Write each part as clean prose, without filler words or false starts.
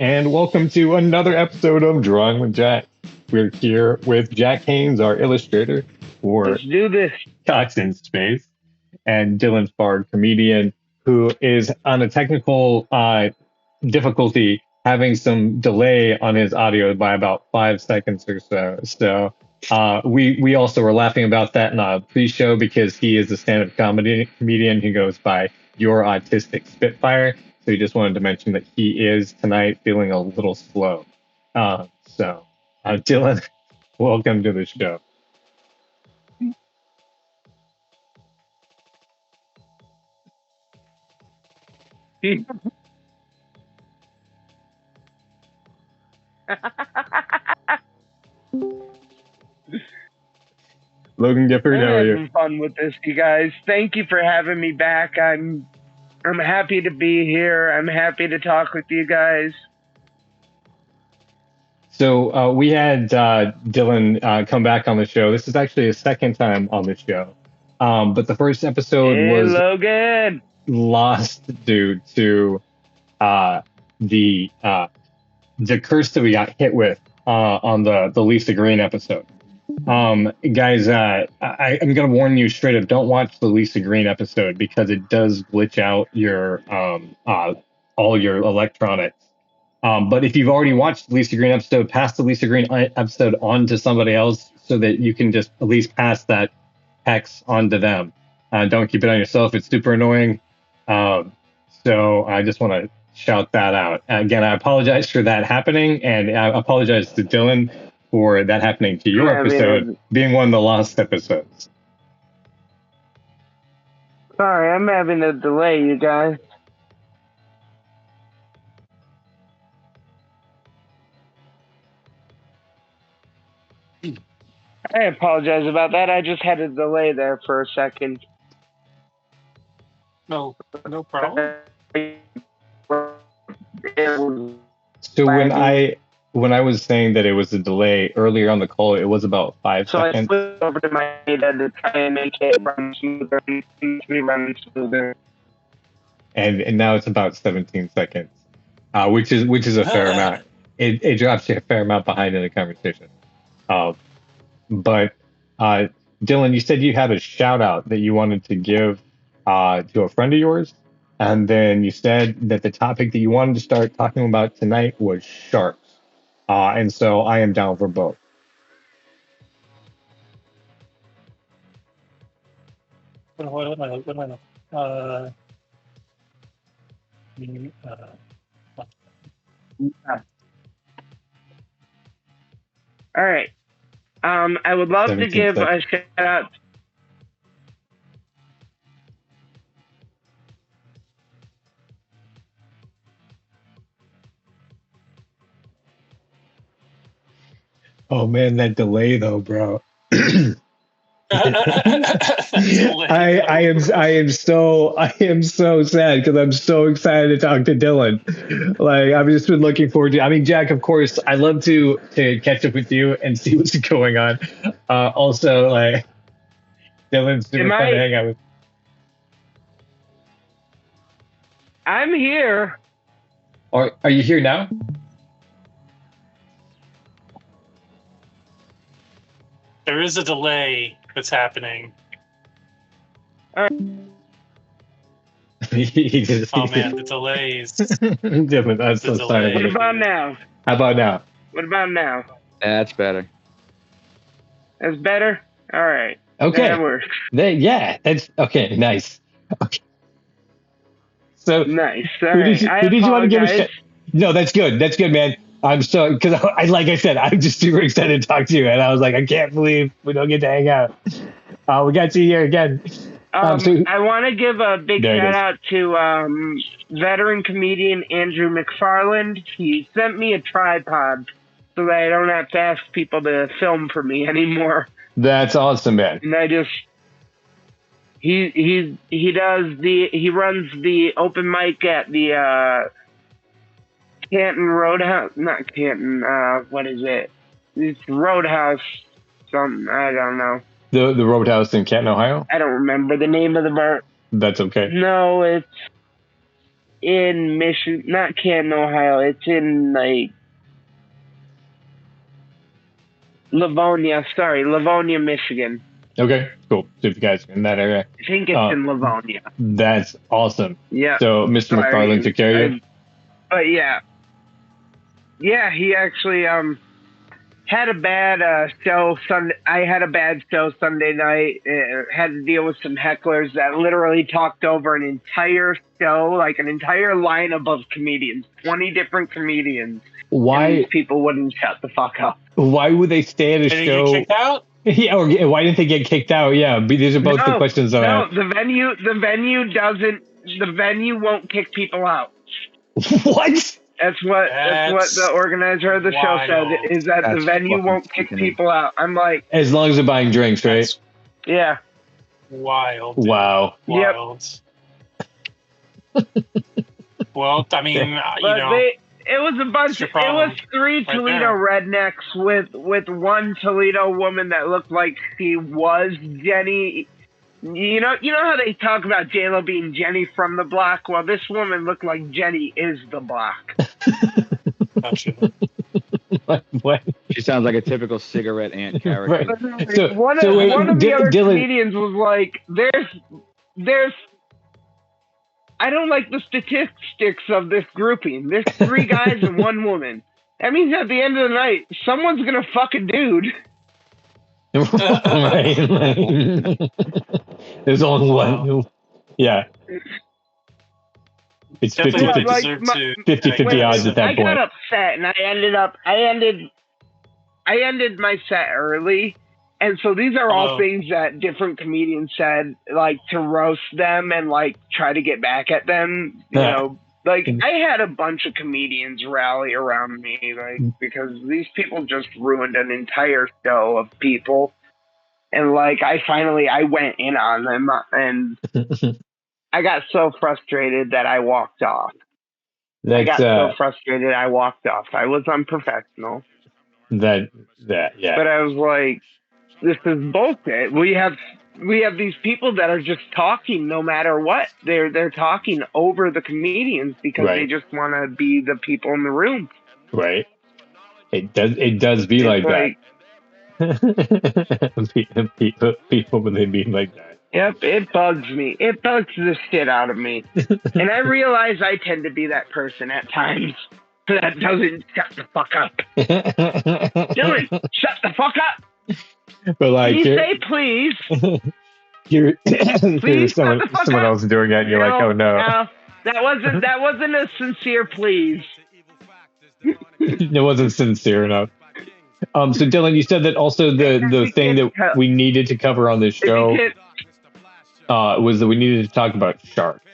and welcome to another episode of Drawing with Jack. We're here with Jack Haynes, our illustrator for Let's do this. Shoutouts in Space, and Dylan Farr, comedian, who is on a technical difficulty, having some delay on his audio by about 5 seconds or so. So we also were laughing about that in a pre-show because he is a stand-up comedian who goes by Your Autistic Spitfire. So he just wanted to mention that he is tonight feeling a little slow. Dylan, welcome to the show. Logan Gifford, how are you? Having fun with this, you guys. Thank you for having me back. I'm happy to be here. I'm happy to talk with you guys. So we had Dylan come back on the show. This is actually his second time on the show. But the first episode was Logan. lost due to the curse that we got hit with on the Lisa Green episode. Guys, I'm gonna warn you straight up: don't watch the Lisa Green episode because it does glitch out your all your electronics. But if you've already watched the Lisa Green episode, pass the Lisa Green episode on to somebody else so that you can just at least pass that hex on to them. Don't keep it on yourself. It's super annoying. So I just want to shout that out. Again, I apologize for that happening, and I apologize to Dylan for that happening to your episode, being one of the lost episodes. Sorry, I'm having a delay, you guys. I apologize about that. I just had a delay there for a second. No problem. So when I was saying that it was a delay earlier on the call, it was about 5 seconds. So I flipped over to my data to try and make it run smoother. And it seems to be running smoother. And now it's about 17 seconds, which is a fair amount. It drops you a fair amount behind in the conversation. But Dylan, you said you had a shout out that you wanted to give to a friend of yours, and then you said that the topic that you wanted to start talking about tonight was sharks. And so I am down for both. All right. I would love to give a shout out. Oh man, that delay though, bro. I am so sad because I'm so excited to talk to Dylan. Like I've just been looking forward to. I mean, Jack, of course, I love to catch up with you and see what's going on. Also, like Dylan's super fun to hang out with. I'm here. Are you here now? There is a delay that's happening. He just, oh man, the delays. Dylan, I'm so sorry. What about now? How about now? What about now? That's better. That's better? All right. Okay. That works. Yeah, that's okay. Nice. Okay. So nice. Who did you want to give a shit? No, that's good. That's good, man. I'm so because like I said, I'm just super excited to talk to you, and I was like, I can't believe we don't get to hang out. We got you here again. I want to give a big shout out to veteran comedian Andrew McFarland. He sent me a tripod so that I don't have to ask people to film for me anymore. That's awesome, man. And I just he runs the open mic at the Canton Roadhouse, not Canton, what is it? It's Roadhouse something, I don't know. The Roadhouse in Canton, Ohio? I don't remember the name of the bar. That's okay. No, in Michigan, not Canton, Ohio. It's in like Livonia, Michigan. Okay, cool. So if you guys are in that area, I think it's in Livonia. That's awesome. Yeah. So Mr. McFarlane took care of you? But yeah, he actually had a bad show Sunday. I had a bad show Sunday night. Had to deal with some hecklers that literally talked over an entire show, like an entire lineup of comedians, 20 different comedians. Why? And these people wouldn't shut the fuck up. Why would they stay at a show? Did they get kicked out? Yeah, or why didn't they get kicked out? Yeah, these are both the questions. No, the venue doesn't. The venue won't kick people out. What? That's what the organizer of the show said, is that the venue won't kick people out. I'm like, as long as they're buying drinks, right? Yeah. Wild. Dude. Wow. Wild. Yep. Well, I mean, it was a bunch. It was 3 Toledo rednecks with one Toledo woman that looked like she was Jenny. You know how they talk about J-Lo being Jenny from the block? Well, this woman looked like Jenny is the block. What? She sounds like a typical cigarette ant character. Right. One of the other comedians was like, there's I don't like the statistics of this grouping. There's 3 guys and 1 woman. That means at the end of the night, someone's going to fuck a dude. Right. There's only one. Yeah. It's 50-50 odds at that point. I got upset and I ended my set early. And so these are all things that different comedians said, like to roast them and like try to get back at them. You know, like I had a bunch of comedians rally around me, like, because these people just ruined an entire show of people. And like, I went in on them and I got so frustrated that I walked off. I was unprofessional. Yeah. But I was like, this is bullshit. We have these people that are just talking no matter what. They're talking over the comedians because they just want to be the people in the room. Right. It does be like that. People when they be like that. Yep, it bugs me. It bugs the shit out of me. And I realize I tend to be that person at times that doesn't shut the fuck up. Dylan, shut the fuck up. But like, can you say please? Please, someone else doing it, and you're like, oh no. That wasn't a sincere please. It wasn't sincere enough. So Dylan, you said that also the thing that we needed to cover on this show was that we needed to talk about sharks.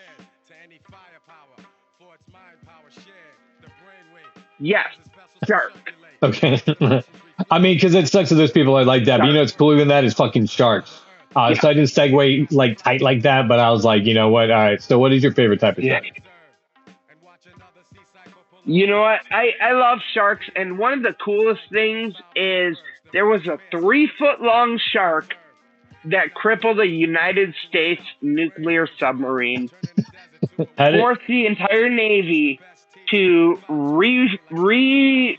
Yes, shark. Okay. I mean, because it sucks that those people are like that. But you know what's cooler than that is fucking sharks. So I didn't segue like tight like that, but I was like, you know what? All right. So what is your favorite type of shark? You know what? I love sharks, and one of the coolest things is there was a 3-foot-long shark that crippled a United States nuclear submarine. Forced the entire Navy to redo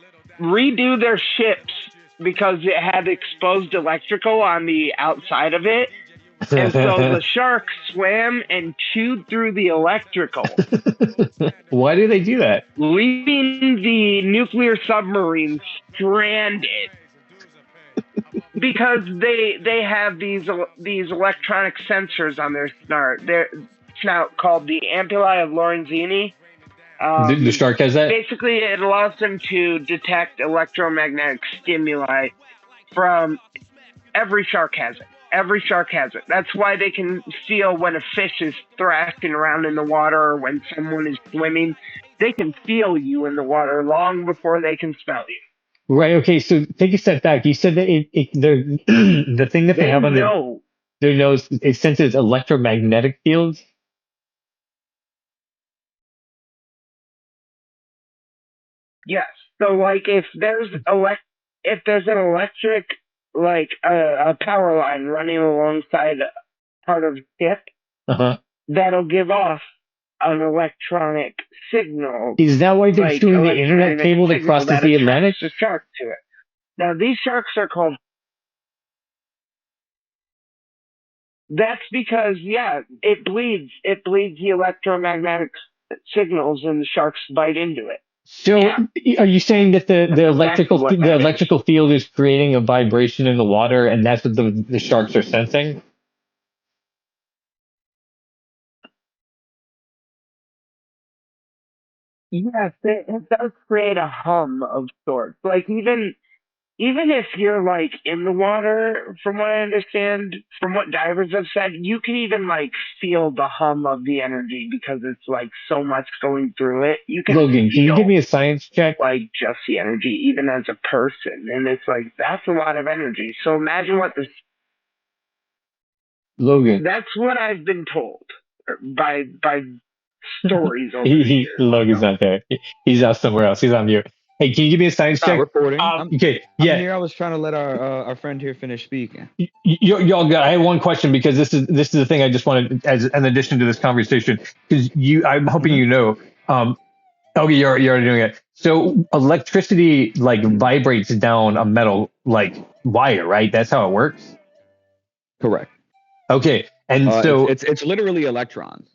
their ships because it had exposed electrical on the outside of it. And so the shark swam and chewed through the electrical. Why do they do that? Leaving the nuclear submarine stranded. Because they have these electronic sensors on their snout called the ampullae of Lorenzini. The shark has that? Basically, it allows them to detect electromagnetic stimuli from every shark has it. Every shark has it. That's why they can feel when a fish is thrashing around in the water or when someone is swimming. They can feel you in the water long before they can smell you. Right. Okay. So take a step back. You said that the thing that they have on their nose, it senses electromagnetic fields. Yes. So, like, if there's an electric, like a power line running alongside part of the ship, that'll give off an electronic signal. Is that why they're like showing the internet cable that crosses the Atlantic? The shark to it. Now these sharks are called. That's because it bleeds. It bleeds the electromagnetic signals, and the sharks bite into it. So, are you saying that the electrical field is creating a vibration in the water, and that's what the sharks are sensing? Yes, it does create a hum of sorts. Like even if you're like in the water, from what I understand, from what divers have said, you can even like feel the hum of the energy because it's like so much going through it. You can Logan, can you give me a science check? Like just the energy, even as a person, and it's like that's a lot of energy. So imagine what this. Logan. That's what I've been told by stories over the years. Logan's not there. He's out somewhere else. He's on mute. Hey, can you give me a science check? Recording. Okay, yeah. I'm here. I was trying to let our friend here finish speaking. Y'all got. I have one question because this is the thing I just wanted as an addition to this conversation because I'm hoping you know. Okay, you're already doing it. So electricity like vibrates down a metal like wire, right? That's how it works. Correct. Okay, and so it's literally electrons.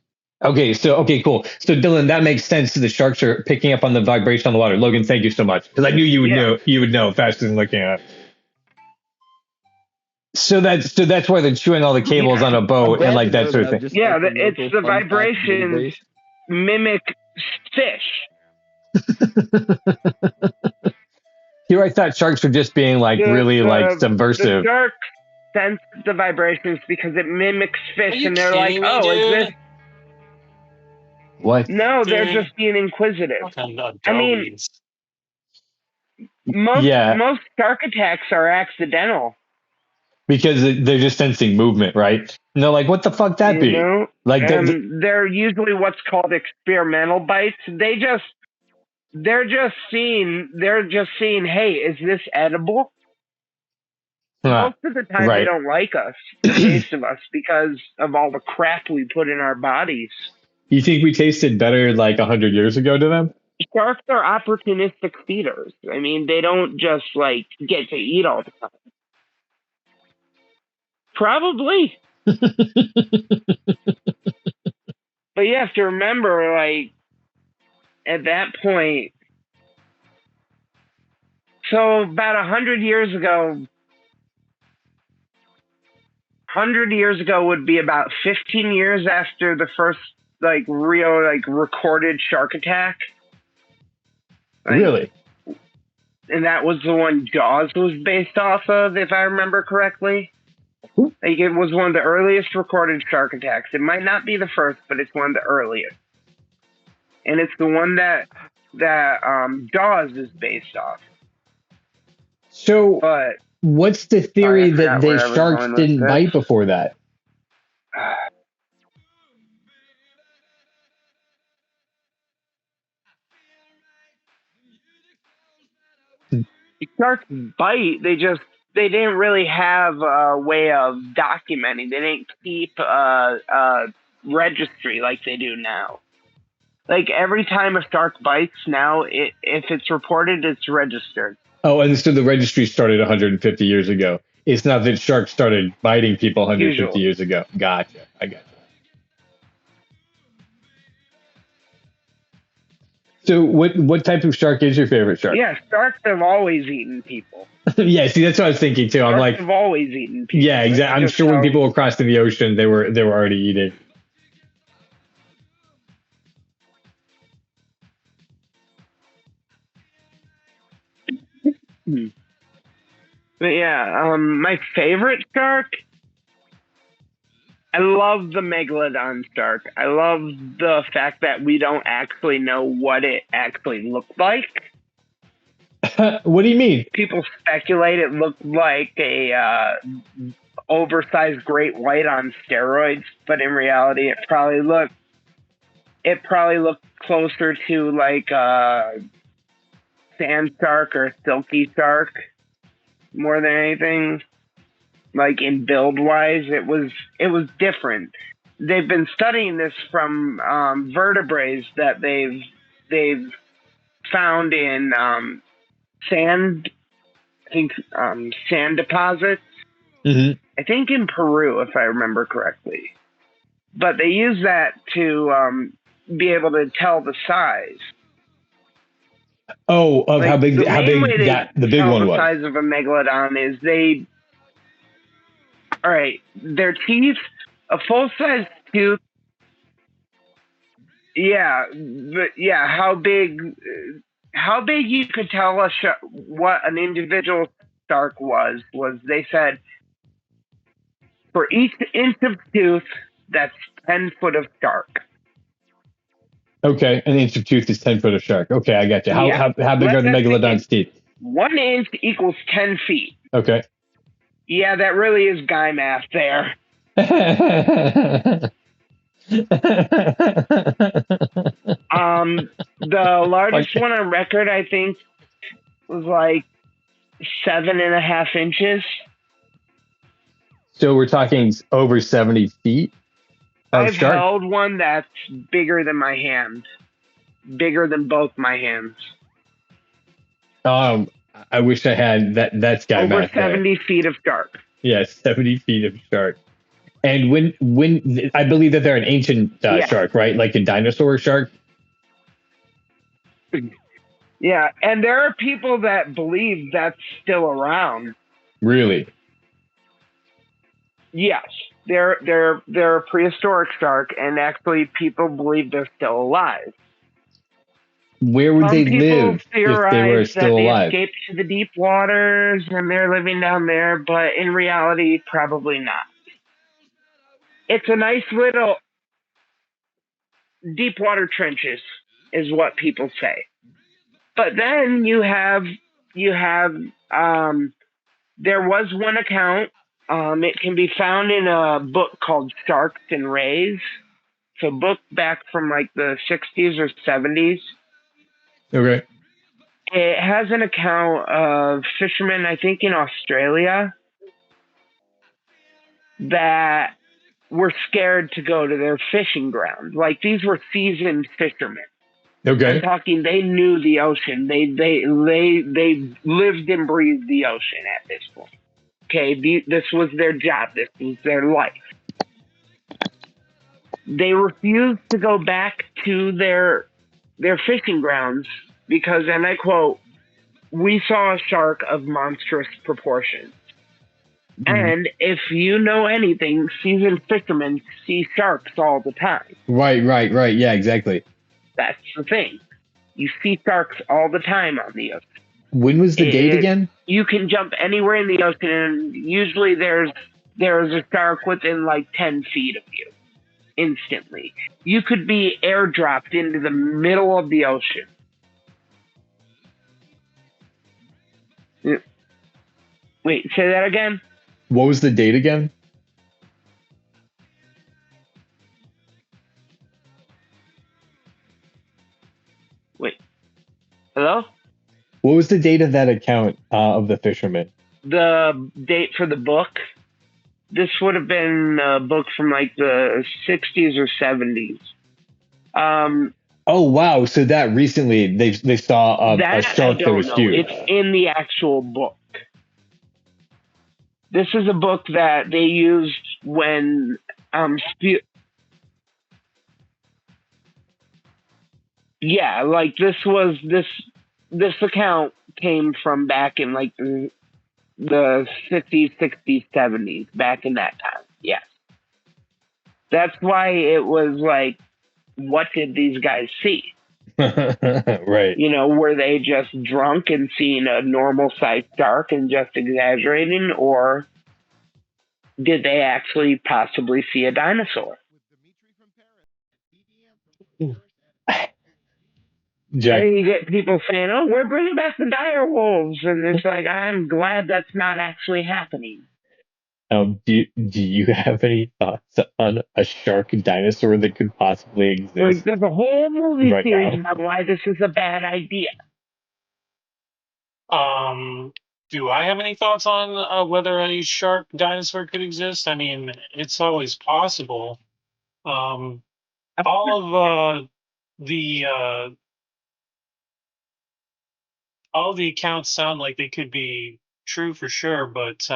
Okay, cool. So Dylan, that makes sense. The sharks are picking up on the vibration on the water. Logan, thank you so much because I knew you would know. You would know faster than looking at it. So that's why they're chewing all the cables on a boat and like that sort of thing. It's the vibrations mimic fish. Here, I thought sharks were just being like really like subversive. The shark sense the vibrations because it mimics fish, and they're like, "Oh, is this?" What? No, they're just being inquisitive. I mean, most shark attacks are accidental. Because they're just sensing movement, right? And they're like, what the fuck that be? Know? Like they're usually what's called experimental bites. They're just seeing, hey, is this edible? Most of the time they don't like us, the taste of us, because of all the crap we put in our bodies. You think we tasted better like 100 years ago to them? Sharks are opportunistic feeders. I mean, they don't just like get to eat all the time. Probably. But you have to remember, like, at that point, so about 100 years ago, 100 years ago would be about 15 years after the first, like, real, like, recorded shark attack. Like, really? And that was the one Jaws was based off of, if I remember correctly. Like, it was one of the earliest recorded shark attacks. It might not be the first, but it's one of the earliest. And it's the one that Jaws is based off. So, what's the theory that the sharks didn't bite before that? Sharks bite. They didn't really have a way of documenting. They didn't keep a registry like they do now. Like every time a shark bites now, if it's reported, it's registered. Oh, and so the registry started 150 years ago. It's not that sharks started biting people 150 years ago. Gotcha. I got you. So what type of shark is your favorite shark? Yeah, sharks have always eaten people. Yeah, see, that's what I was thinking too. I'm like, have always eaten people. Yeah, exactly. I'm sure when people were crossing the ocean, they were already eating. But yeah, my favorite shark. I love the megalodon shark. I love the fact that we don't actually know what it actually looked like. What do you mean? People speculate it looked like a oversized great white on steroids, but in reality, it probably looked closer to like a sand shark or a silky shark more than anything. Like in build wise, it was different. they've been studying this from vertebrae that they've found in sand, I think sand deposits. Mm-hmm. I think in Peru, if I remember correctly. But they use that to be able to tell the size. Oh, of Like, how big the big one the was. size of a megalodon is all right, their teeth, a full-size tooth. Yeah, but yeah, how big you could tell what an individual shark was they said for each inch of tooth, that's 10 foot of shark. Okay, an inch of tooth is 10 foot of shark. Okay, I got you. How big are the megalodon's teeth? 1 inch equals 10 feet. Okay. Yeah, that really is guy math there. The largest one on record, I think, was like 7.5 inches. So we're talking over 70 feet of I've shark? held one that's bigger than my hand. Bigger than both my hands. I wish I had that. That's guy over math 70 there. feet of shark. Yeah, 70 feet of shark. And when I believe that they're an ancient shark, right? Like a dinosaur shark. Yeah, and there are people that believe that's still around. Really? Yes, they're a prehistoric shark, and actually people believe they're still alive. Where would they live if they were still alive? They escaped to the deep waters and they're living down there, but in reality, probably not. It's a nice little deep water trenches, is what people say. But then you have there was one account. It can be found in a book called Sharks and Rays. It's a book back from like the 60s or 70s. Okay. It has an account of fishermen, I think in Australia, that were scared to go to their fishing ground. Like, these were seasoned fishermen. Okay. I'm talking, they knew the ocean. They lived and breathed the ocean at this point. Okay, this was their job. This was their life. They refused to go back to their fishing grounds because, and I quote, "We saw a shark of monstrous proportions." Mm-hmm. And if you know anything, seasoned fishermen see sharks all the time. Right. Yeah, exactly. That's the thing. You see sharks all the time on the ocean. When was the date again? You can jump anywhere in the ocean, and usually there's a shark within like 10 feet of you instantly. You could be airdropped into the middle of the ocean. Wait, say that again? What was the date again? Wait. Hello? What was the date of that account of the fisherman? The date for the book? This would have been a book from like the 60s or 70s. Oh, wow. So that recently they saw a shark that was huge. It's in the actual book. This is a book that they used when yeah, like this account came from back in like the 50s, 60s, 70s, back in that time. Yes. That's why it was like, what did these guys see? Right. You know, were they just drunk and seeing a normal sized shark and just exaggerating, or did they actually possibly see a dinosaur? Jack. And you get people saying, "Oh, we're bringing back the dire wolves," and it's like, I'm glad that's not actually happening. Do you have any thoughts on a shark dinosaur that could possibly exist? Like, there's a whole movie right series now? about why this is a bad idea. Do I have any thoughts on whether a shark dinosaur could exist? I mean, it's always possible. All of the all the accounts sound like they could be true for sure, but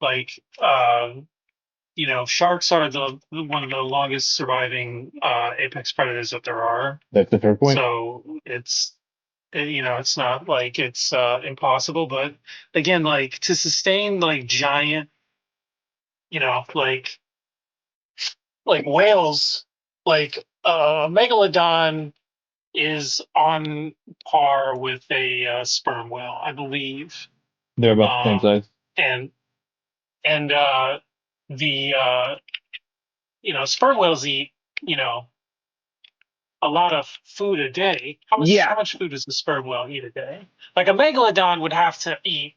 like sharks are the one of the longest surviving apex predators that there are. That's a fair point. So it's not like it's impossible, but again, like to sustain like giant, like whales, like megalodon is on par with a sperm whale, I believe. They're about the same size. And the sperm whales eat a lot of food a day. How much food does a sperm whale eat a day? Like a megalodon would have to eat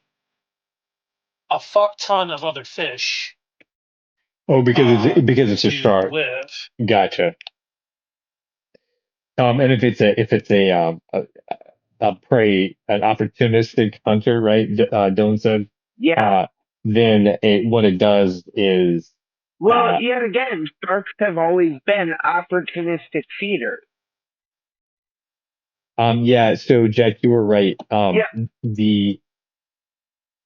a fuck ton of other fish. Oh, because it's a shark. Live. Gotcha. And if it's a prey, an opportunistic hunter, right? Dylan said. Yeah. Then what it does is. Well, yet again, sharks have always been opportunistic feeders. Yeah. So Jack, you were right. The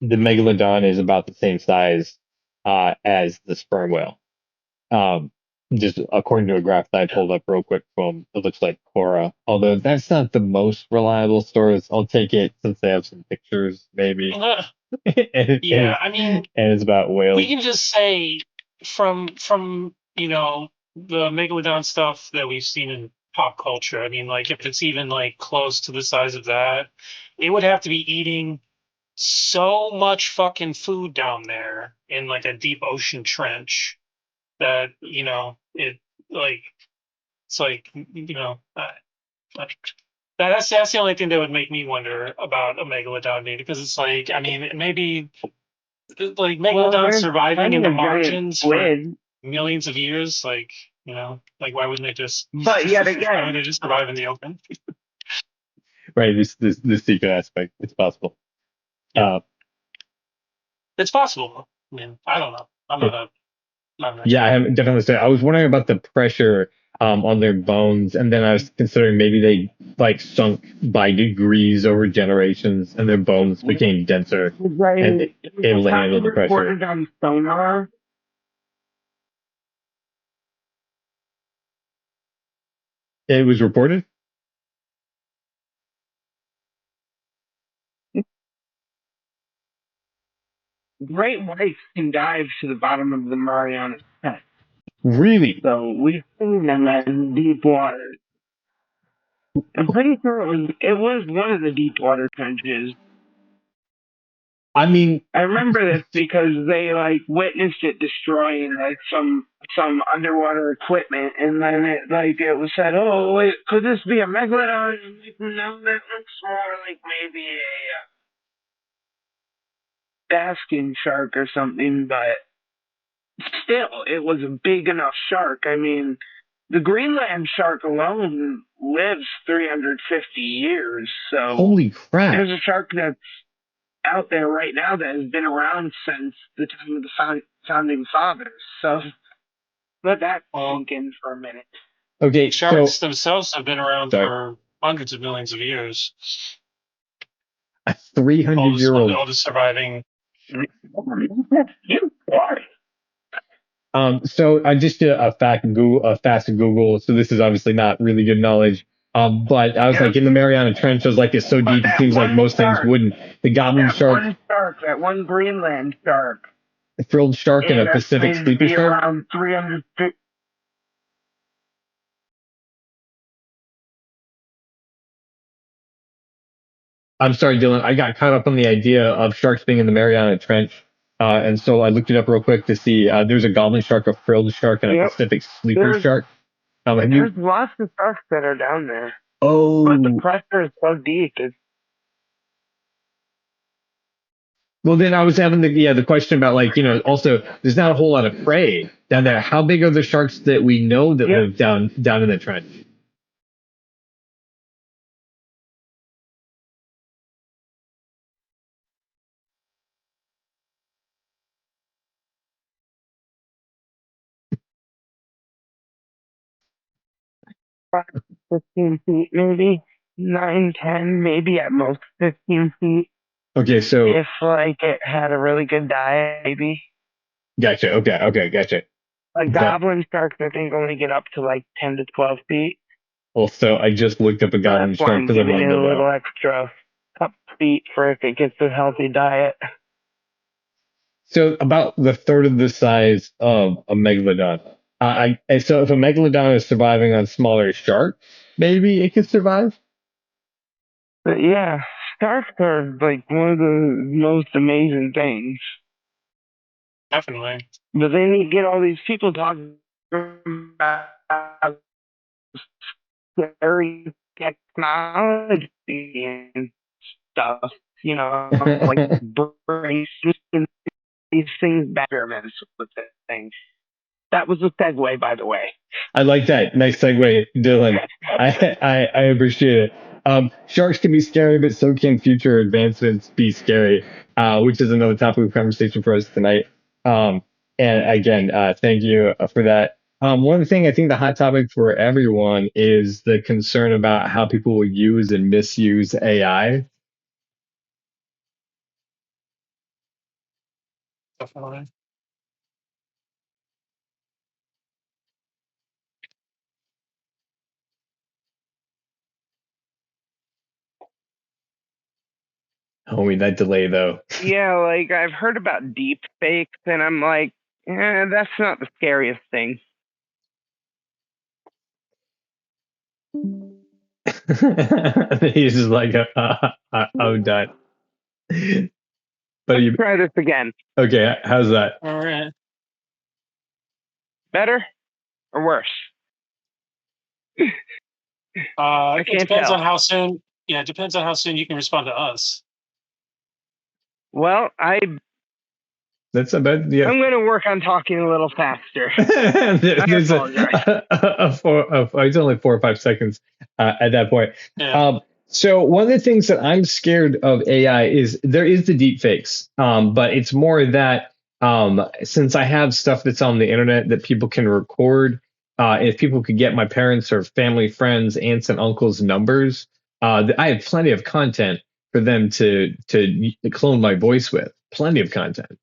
megalodon is about the same size as the sperm whale. Just according to a graph that I pulled up real quick from, it looks like Quora. Although that's not the most reliable source. I'll take it since they have some pictures, maybe. I mean, and it's about whales. We can just say from the megalodon stuff that we've seen in pop culture. I mean, like if it's even like close to the size of that, it would have to be eating so much fucking food down there in like a deep ocean trench that that's the only thing that would make me wonder about a megalodon, because it's like, I mean, maybe like megalodons surviving in the margins for millions of years, like why wouldn't they just? But yet again, why would they just survive in the open? Right, this secret aspect, it's possible. Yeah. It's possible. I mean, I don't know. I'm not a. Yeah, I haven't definitely said. I was wondering about the pressure on their bones, and then I was considering maybe they like sunk by degrees over generations, and their bones became denser and able to handle the pressure. Reported on sonar. It was reported. Great whites can dive to the bottom of the Mariana Trench. Really? So we've seen them in deep water. I'm pretty sure it was one of the deep water trenches. I mean, I remember this because they like witnessed it destroying like some underwater equipment, and then it was said, oh wait, could this be a megalodon? No, that looks more like maybe a basking shark or something, but still, it was a big enough shark. I mean, the Greenland shark alone lives 350 years, so holy crap! There's a shark that's out there right now that has been around since the time of the founding fathers. So let that sink in for a minute. Okay, sharks themselves have been around for hundreds of millions of years. A 300-year-old oldest surviving. So I just did a fast Google. So this is obviously not really good knowledge. But I was like, in the Mariana Trench, I was like, it's so deep, it seems like most things wouldn't. The goblin shark. That one Greenland shark. A frilled shark and a Pacific sleeper shark. Around 350. I'm sorry, Dylan. I got caught up on the idea of sharks being in the Mariana Trench. And so I looked it up real quick to see there's a goblin shark, a frilled shark, and a Pacific sleeper shark. There's lots of sharks that are down there. Oh. But the pressure is so deep. Well, then I was having the question about also there's not a whole lot of prey down there. How big are the sharks that we know that live down in the trench? 15 feet, maybe 9, 10, maybe at most 15 feet. Okay, so If like it had a really good diet, maybe. gotcha. Okay, gotcha. Like So, goblin sharks, I think only get up to like 10 to 12 feet. well, so I just looked up a So goblin that's why shark I'm because I giving wanted it to a know. little extra cup feet for if it gets a healthy diet. So about the third of the size of a megalodon. So if a megalodon is surviving on smaller sharks, maybe it could survive. But yeah, sharks are like one of the most amazing things. Definitely. But then you get all these people talking about scary technology and stuff, like brain systems, these things, experiments with things. That was a segue, by the way. I like that. Nice segue, Dylan. I appreciate it. Sharks can be scary, but so can future advancements be scary, which is another topic of conversation for us tonight. Um, and again, thank you for that. One thing I think the hot topic for everyone is the concern about how people will use and misuse AI. Definitely. Homie, that delay though. Yeah, like I've heard about deep fakes, and I'm like, that's not the scariest thing. He's just like, I'm done. But Let's try this again. okay, how's that? All right. Better or worse? It can't depends tell. on how soon. Yeah, it depends on how soon you can respond to us. Well, That's a bad. Yeah. I'm going to work on talking a little faster. There's apologize. It's only 4 or 5 seconds at that point. Yeah. So one of the things that I'm scared of AI is there is the deep fakes, but it's more that since I have stuff that's on the internet that people can record, if people could get my parents or family, friends, aunts and uncles' numbers, I have plenty of content for them to clone my voice with. Plenty of content.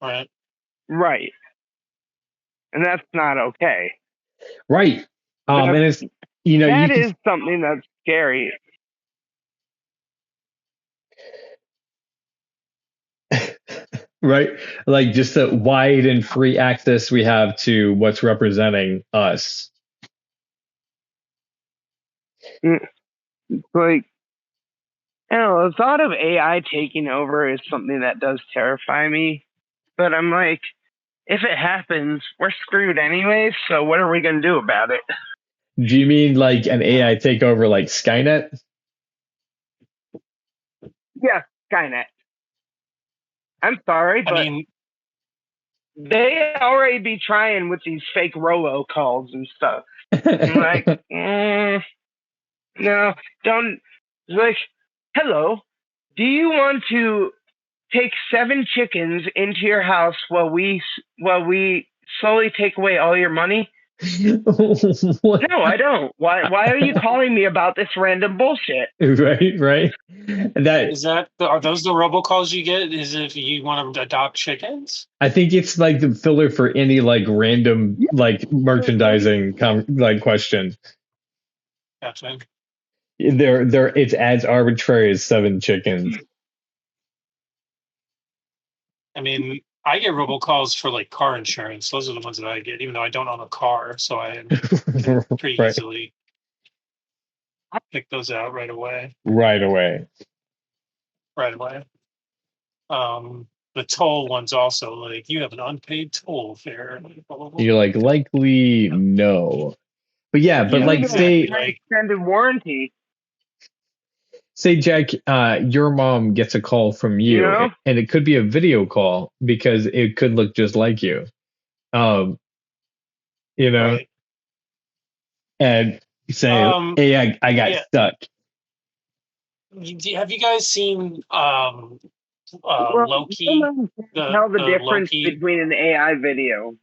Right. Right. And that's not okay. Right. And it's, that is something that's scary. Right. Like just the wide and free access we have to what's representing us. Like, I don't know, the thought of AI taking over is something that does terrify me. But I'm like, if it happens, we're screwed anyways, so what are we going to do about it? Do you mean like an AI takeover like Skynet? Yeah, Skynet. I'm sorry, but they already be trying with these fake robocalls and stuff. I'm like, no, don't. Like, hello, do you want to take 7 chickens into your house while we slowly take away all your money? No, I don't. Why are you calling me about this random bullshit? Right. Are those the robocalls you get? Is if you want to adopt chickens? I think it's like the filler for any like random like merchandising like question. Gotcha. It's as arbitrary as 7 chickens. I mean, I get robocalls for like car insurance. Those are the ones that I get, even though I don't own a car, so I pretty easily pick those out right away. Right away. The toll ones also, like, you have an unpaid toll fare. Blah, blah, blah. You're like, likely no. But yeah, but like say extended warranty. Say, Jack, your mom gets a call from you, and it could be a video call because it could look just like you. Right. And say, hey, I got stuck. Have you guys seen Loki? Tell the difference between an AI video.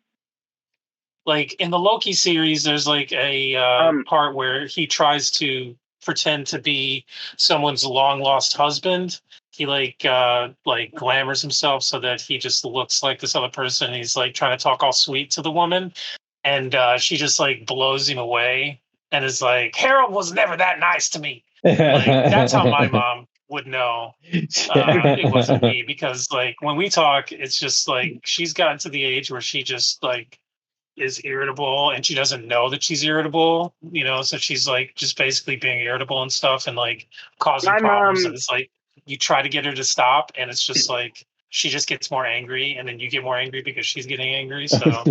like in the Loki series, there's like a part where he tries to pretend to be someone's long lost husband. He like glamours himself so that he just looks like this other person. He's like trying to talk all sweet to the woman, and she just like blows him away and is like, Harold was never that nice to me. Like, that's how my mom would know it wasn't me, because like when we talk, it's just like she's gotten to the age where she just like is irritable and she doesn't know that she's irritable, you know, so she's like just basically being irritable and stuff and like causing problems. And it's like you try to get her to stop and it's just like she just gets more angry and then you get more angry because she's getting angry. So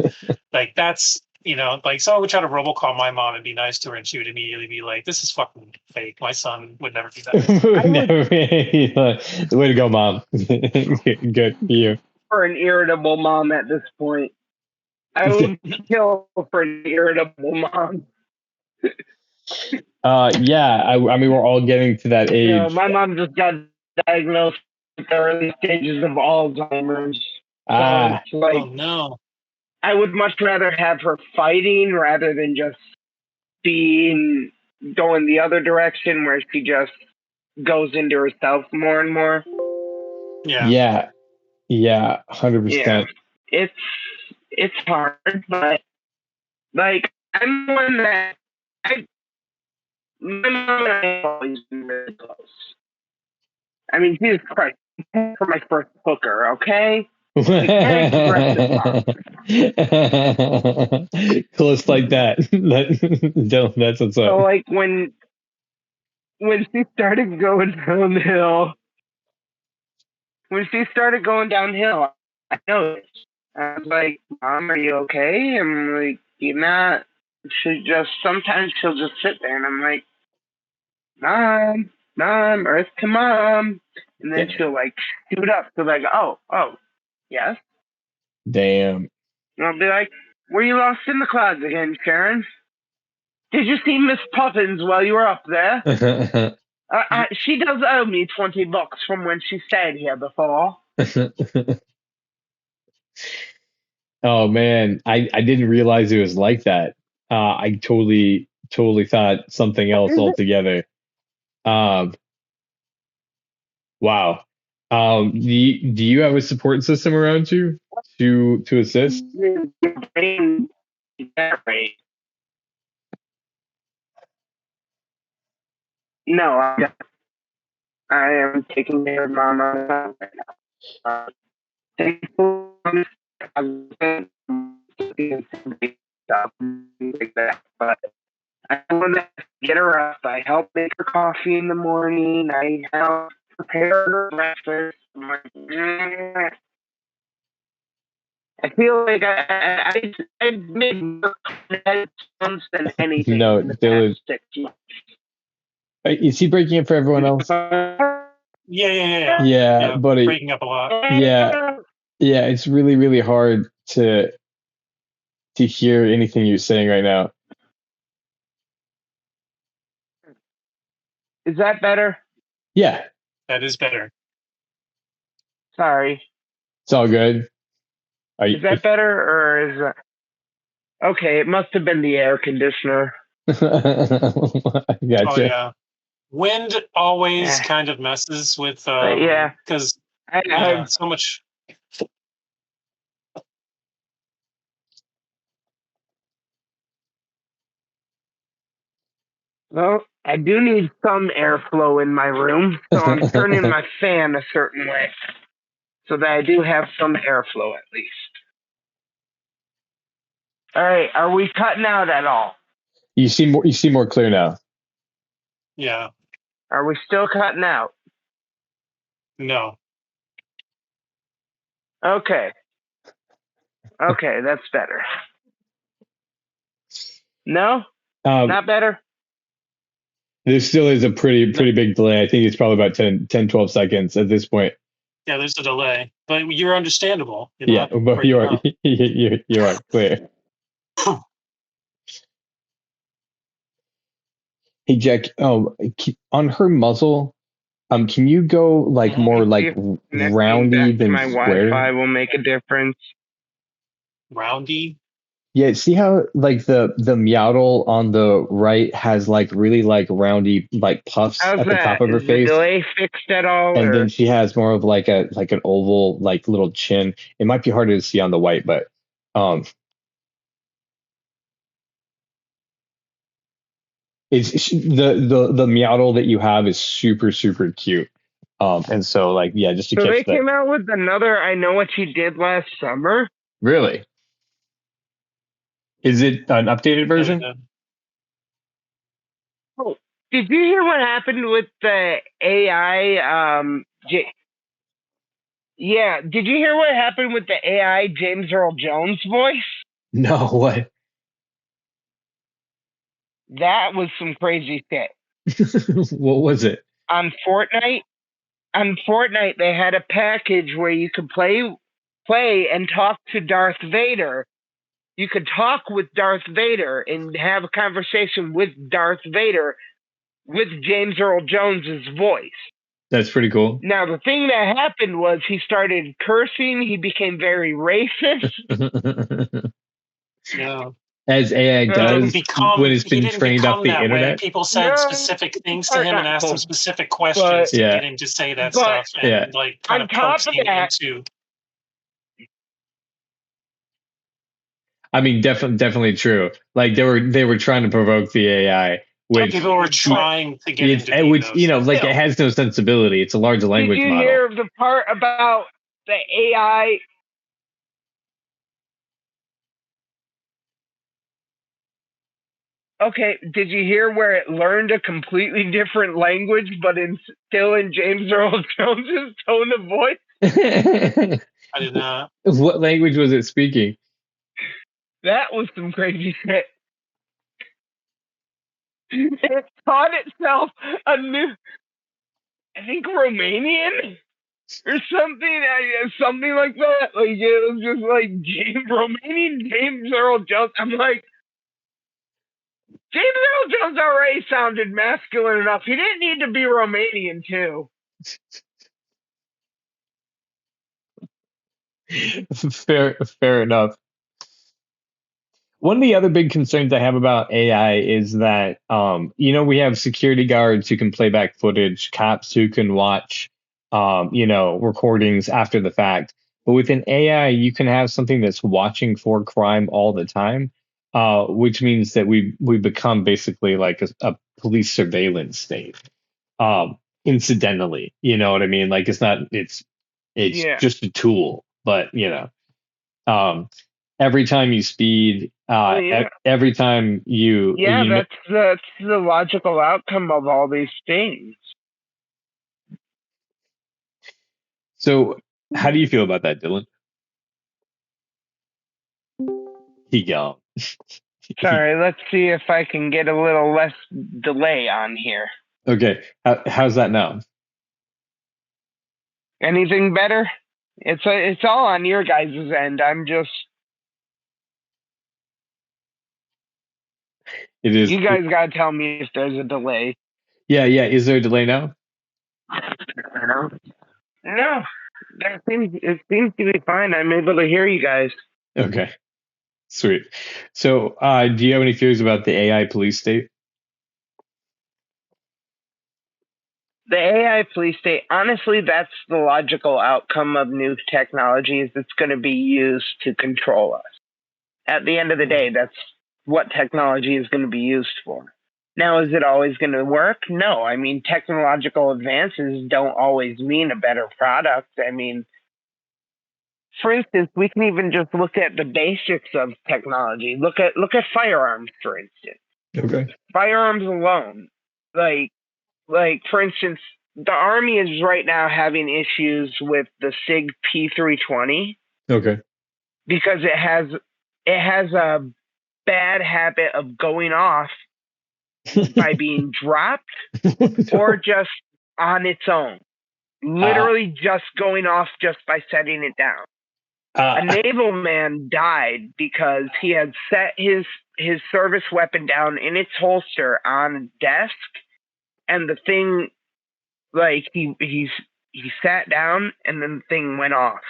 like that's, you know, like someone would try to robocall my mom and be nice to her and she would immediately be like, this is fucking fake. My son would never do that. Way to go, Mom. Good for you. For an irritable mom at this point. I would kill for an irritable mom. Yeah, I mean, we're all getting to that age. You know, my mom just got diagnosed with the early stages of Alzheimer's. So like, oh no. I would much rather have her fighting rather than just going the other direction where she just goes into herself more and more. Yeah. Yeah, 100%. Yeah. It's hard, but like I'm one that my mom and I have always been really close. I mean, Jesus Christ, for my first hooker, okay? Close like that. That's what's up. So like when she started going downhill, I noticed. I was like, Mom, are you okay? I'm like, you're not. Sometimes she'll just sit there and I'm like, Mom, Earth to Mom. And then she'll like shoot up. So like, oh, yes. Damn. And I'll be like, were you lost in the clouds again, Sharon? Did you see Miss Puffins while you were up there? She does owe me $20 from when she stayed here before. Oh man, I didn't realize it was like that. I totally thought something else altogether. Wow. Do you have a support system around you to assist? No, I am taking care of Mama right now. But I want to get her up. I help make her coffee in the morning. I help prepare her breakfast. I feel like I made more sounds than anything. No, Dylan. Is he breaking up for everyone else? Yeah, buddy. Breaking up a lot. Yeah, it's really, really hard to hear anything you're saying right now. Is that better? Yeah. That is better. Sorry. It's all good. Is that better or is that... Okay, it must have been the air conditioner. Gotcha. Oh, yeah. Wind always kind of messes with... Because so much... Well, I do need some airflow in my room, so I'm turning my fan a certain way so that I do have some airflow at least. All right, are we cutting out at all? You seem more clear now. Yeah. Are we still cutting out? No. Okay, that's better. No? Not better? There still is a pretty big delay. I think it's probably about 10, 12 seconds at this point. Yeah, there's a delay, but you're understandable. Yeah, but you are clear. Hey Jack, on her muzzle, can you go like more like roundy than my square? Wi-Fi will make a difference. Roundy? Yeah, see how like the Meowdle on the right has like really like roundy like puffs How's at the top that? of her Is the face, delay fixed at all, and then or she has more of like an oval like little chin. It might be harder to see on the white, but um, the Meowdle that you have is super cute. And so like yeah, just to so they catch that. came out with another I Know What You Did Last Summer. Really, is it an updated version? Oh, did you hear what happened with the AI? Yeah, did you hear what happened with the AI James Earl Jones voice? No, what? That was some crazy shit. What was it? On Fortnite, they had a package where you could play and talk to Darth Vader. You could talk with Darth Vader and have a conversation with Darth Vader with James Earl Jones's voice. That's pretty cool. Now, the thing that happened was he started cursing. He became very racist. Yeah. As AI does when it's He been didn't trained off become the that way. internet. People said No, specific things to him and asked him not specific questions to Yeah. get him to say that but- stuff, and Yeah. like kind On of top coaxed of him that- into. I mean, definitely true. Like they were trying to provoke the AI, which People were trying to get him to be which those you know, like things. it has no sensibility. It's a large language Did you model. hear the part about the AI? Okay, did you hear where it learned a completely different language, but still in James Earl Jones's tone of voice? I did not. What language was it speaking? That was some crazy shit. It taught itself a new, I think, Romanian or something like that. Like it was just like Romanian James Earl Jones. I'm like, James Earl Jones already sounded masculine enough. He didn't need to be Romanian too. Fair enough. One of the other big concerns I have about AI is that, you know, we have security guards who can play back footage, cops who can watch, you know, recordings after the fact. But with an AI, you can have something that's watching for crime all the time, which means that we become basically like a police surveillance state. Incidentally, you know what I mean? Like it's Yeah. just a tool, but you know. Every time you speed, every time you that's the logical outcome of all these things. So how do you feel about that, Dylan? He gone. Sorry, let's see if I can get a little less delay on here. Okay, how's that now? Anything better? It's all on your guys' end. I'm just. It is. You guys gotta tell me if there's a delay. Yeah. Is there a delay now? No, it seems to be fine. I'm able to hear you guys. Okay, sweet. So, do you have any fears about the AI police state? The AI police state, honestly, that's the logical outcome of new technologies that's going to be used to control us. At the end of the day, that's what technology is going to be used for. Now, is it always going to work? No. I mean, technological advances don't always mean a better product. I mean, for instance, we can even just look at the basics of technology. Look at firearms, for instance. Okay. Firearms alone, like for instance, the Army is right now having issues with the SIG P320. Okay. Because it has a bad habit of going off by being dropped or just on its own. Literally just going off just by setting it down. A naval man died because he had set his service weapon down in its holster on a desk, and the thing, like, he sat down and then the thing went off.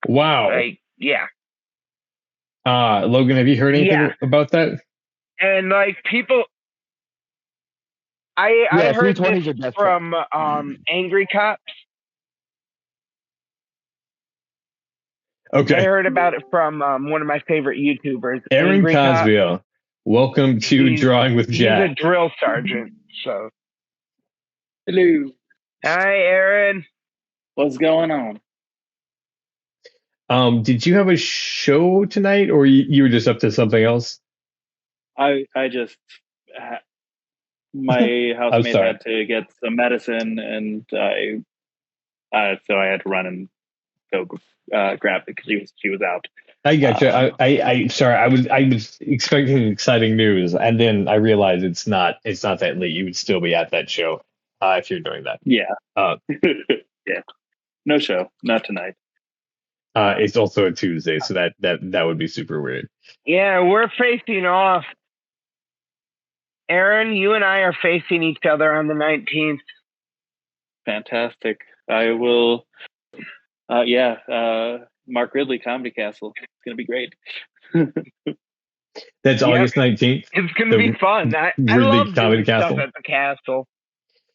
Wow. Like, yeah. Logan, have you heard anything about that? And like people, I heard 320s this are death from Angry Cops. Okay. I heard about it from one of my favorite YouTubers, Aaron Angry Cops. Cosville. Welcome to Drawing with Jack. He's a drill sergeant, so. Hello. Hi, Aaron. What's going on? Did you have a show tonight, or you were just up to something else? I just my housemate had to get some medicine, and so I had to run and go grab it because she was out. I gotcha. I sorry. I was expecting exciting news, and then I realized it's not that late. You would still be at that show if you're doing that. Yeah. Yeah. No show. Not tonight. It's also a Tuesday, so that would be super weird. Yeah, we're facing off. Aaron, you and I are facing each other on the 19th. Fantastic. I will. Mark Ridley Comedy Castle. It's gonna be great. That's August 19th. It's gonna be fun. I love doing stuff at the castle.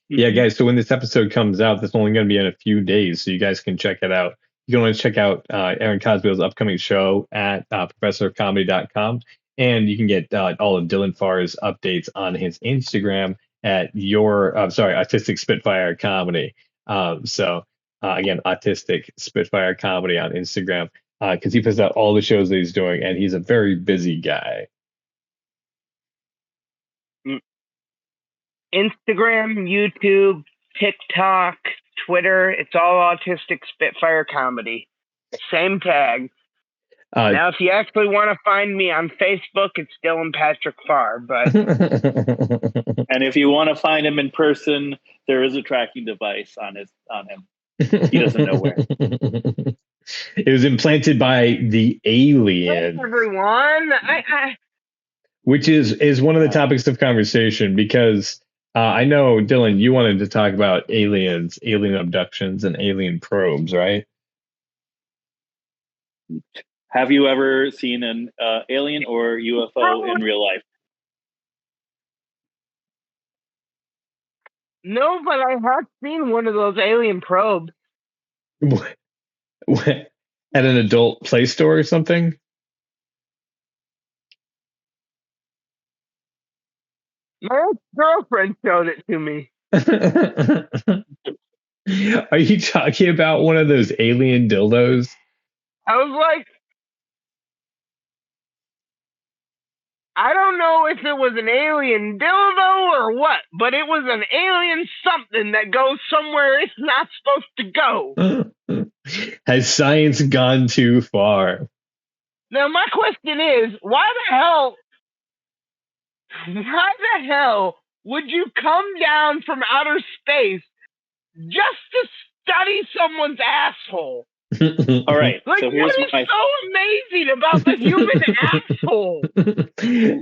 Yeah, guys. So when this episode comes out, that's only going to be in a few days, so you guys can check it out. You can always check out Aaron Cosbill's upcoming show at professorofcomedy.com, and you can get all of Dylan Farr's updates on his Instagram at Autistic Spitfire Comedy. Again, Autistic Spitfire Comedy on Instagram, because he puts out all the shows that he's doing, and he's a very busy guy. Instagram, YouTube, TikTok, Twitter, it's all Autistic Spitfire Comedy. Same tag. Now, if you actually want to find me on Facebook, it's Dylan Patrick Farr. But and if you want to find him in person, there is a tracking device on him. He doesn't know where. It was implanted by the alien. Everyone, which is one of the topics of conversation, because I know, Dylan, you wanted to talk about aliens, alien abductions, and alien probes, right? Have you ever seen an alien or UFO in real life? No, but I have seen one of those alien probes. What? At an adult play store or something? My girlfriend showed it to me. Are you talking about one of those alien dildos? I was like, I don't know if it was an alien dildo or what, but it was an alien something that goes somewhere it's not supposed to go. Has science gone too far? Now, my question is, why the hell would you come down from outer space just to study someone's asshole? All right. Like, so here's what is so amazing about the human asshole?